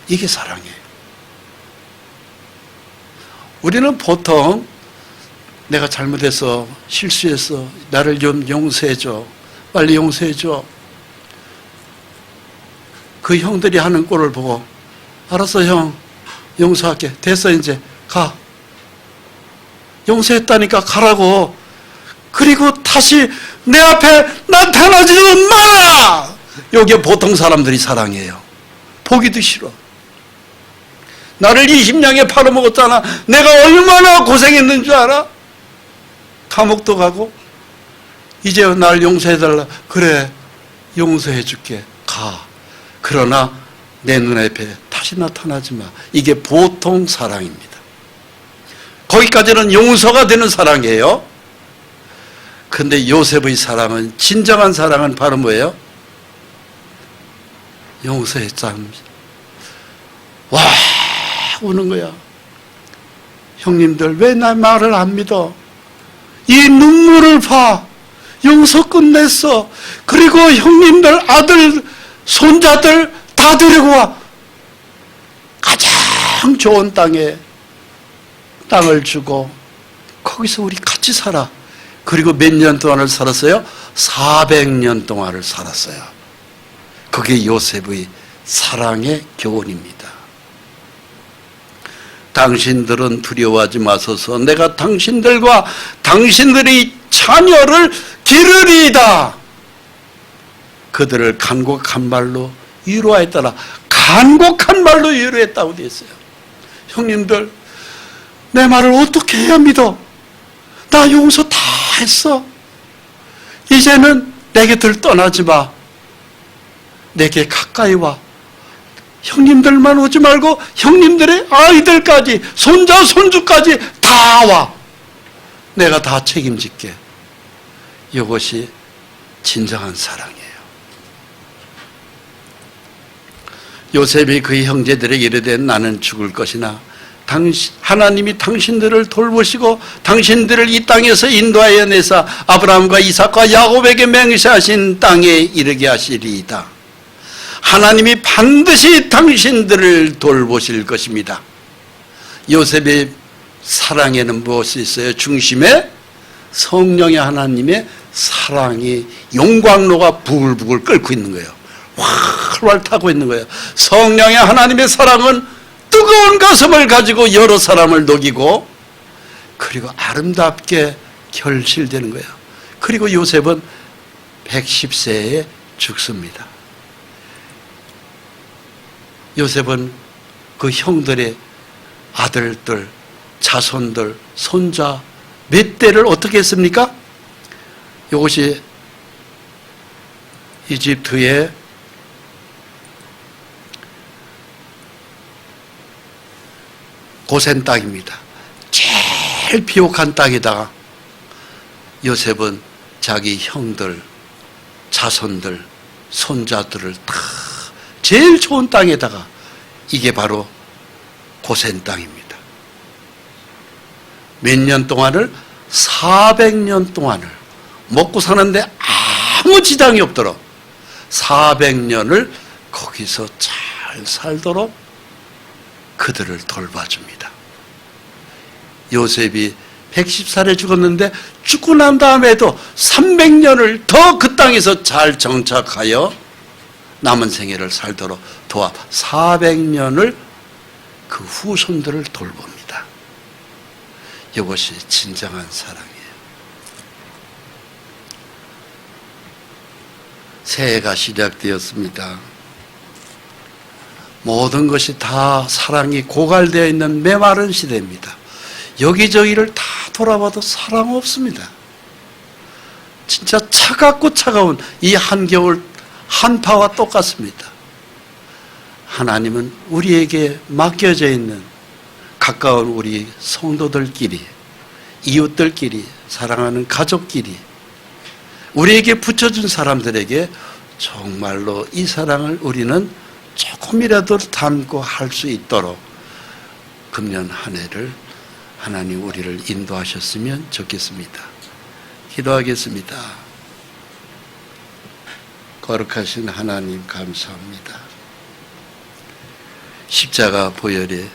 이게 사랑이에요. 우리는 보통 내가 잘못해서 실수해서 나를 좀 용서해줘. 빨리 용서해줘. 그 형들이 하는 꼴을 보고 알았어 형 용서할게. 됐어 이제 가. 용서했다니까 가라고. 그리고 다시 내 앞에 나타나지도 마라. 이게 보통 사람들이 사랑이에요. 보기도 싫어. 나를 20냥에 팔아먹었잖아. 내가 얼마나 고생했는 줄 알아? 감옥도 가고 이제 날 용서해달라. 그래 용서해줄게. 가. 그러나 내 눈앞에 다시 나타나지 마. 이게 보통 사랑입니다. 거기까지는 용서가 되는 사랑이에요. 근데 요셉의 사랑은, 진정한 사랑은 바로 뭐예요? 용서했자. 와, 우는 거야. 형님들 왜 나 말을 안 믿어? 이 눈물을 봐. 용서 끝냈어. 그리고 형님들 아들 손자들 다 데리고 와. 가장 좋은 땅에 땅을 주고 거기서 우리 같이 살아. 그리고 몇 년 동안을 살았어요? 400년 동안을 살았어요. 그게 요셉의 사랑의 교훈입니다. 당신들은 두려워하지 마소서. 내가 당신들과 당신들의 자녀를 기르리이다. 그들을 간곡한 말로 위로하였더라. 간곡한 말로 위로했다고 되어 있어요. 형님들 내 말을 어떻게 해야 믿어? 나 용서 다 했어. 이제는 내 곁을 떠나지 마. 내게 가까이 와. 형님들만 오지 말고 형님들의 아이들까지 손자 손주까지 다 와. 내가 다 책임질게. 이것이 진정한 사랑이에요. 요셉이 그의 형제들에게 이르되 나는 죽을 것이나 하나님이 당신들을 돌보시고 당신들을 이 땅에서 인도하여 내사 아브라함과 이삭과 야곱에게 맹세하신 땅에 이르게 하시리이다. 하나님이 반드시 당신들을 돌보실 것입니다. 요셉의 사랑에는 무엇이 있어요? 중심에 성령의 하나님의 사랑이 용광로가 부글부글 끓고 있는 거예요. 활활 타고 있는 거예요. 성령의 하나님의 사랑은 뜨거운 가슴을 가지고 여러 사람을 녹이고 그리고 아름답게 결실되는 거예요. 그리고 요셉은 110세에 죽습니다. 요셉은 그 형들의 아들들, 자손들, 손자 몇 대를 어떻게 했습니까? 이것이 이집트의 고센 땅입니다. 제일 비옥한 땅에다가 요셉은 자기 형들, 자손들, 손자들을 다 제일 좋은 땅에다가 이게 바로 고센 땅입니다. 몇 년 동안을 400년 동안을 먹고 사는데 아무 지장이 없도록 400년을 거기서 잘 살도록 그들을 돌봐줍니다. 요셉이 110살에 죽었는데 죽고 난 다음에도 300년을 더 그 땅에서 잘 정착하여 남은 생애를 살도록 도와 400년을 그 후손들을 돌봅니다. 이것이 진정한 사랑이에요. 새해가 시작되었습니다. 모든 것이 다 사랑이 고갈되어 있는 메마른 시대입니다. 여기저기를 다 돌아봐도 사랑 없습니다. 진짜 차갑고 차가운 이 한겨울 한파와 똑같습니다. 하나님은 우리에게 맡겨져 있는 가까운 우리 성도들끼리, 이웃들끼리, 사랑하는 가족끼리, 우리에게 붙여준 사람들에게 정말로 이 사랑을 우리는 조금이라도 담고 할 수 있도록 금년 한 해를 하나님 우리를 인도하셨으면 좋겠습니다. 기도하겠습니다. 거룩하신 하나님 감사합니다. 십자가 보혈에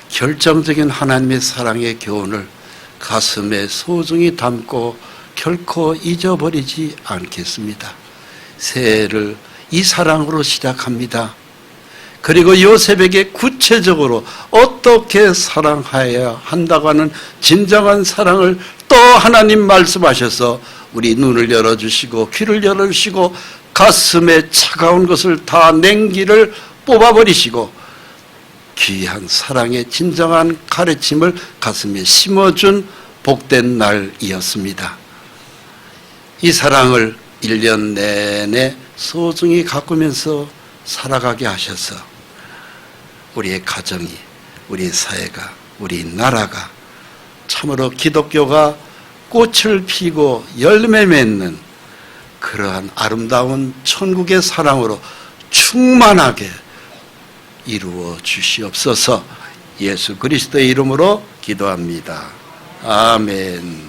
결정적인 하나님의 사랑의 교훈을 가슴에 소중히 담고 결코 잊어버리지 않겠습니다. 새해를 이 사랑으로 시작합니다. 그리고 요셉에게 구체적으로 어떻게 사랑해야 한다고 하는 진정한 사랑을 또 하나님 말씀하셔서 우리 눈을 열어주시고 귀를 열어주시고 가슴에 차가운 것을 다 냉기를 뽑아버리시고 귀한 사랑의 진정한 가르침을 가슴에 심어준 복된 날이었습니다. 이 사랑을 1년 내내 소중히 가꾸면서 살아가게 하셔서 우리의 가정이, 우리 사회가, 우리 나라가 참으로 기독교가 꽃을 피고 열매 맺는 그러한 아름다운 천국의 사랑으로 충만하게 이루어 주시옵소서. 예수 그리스도의 이름으로 기도합니다. 아멘.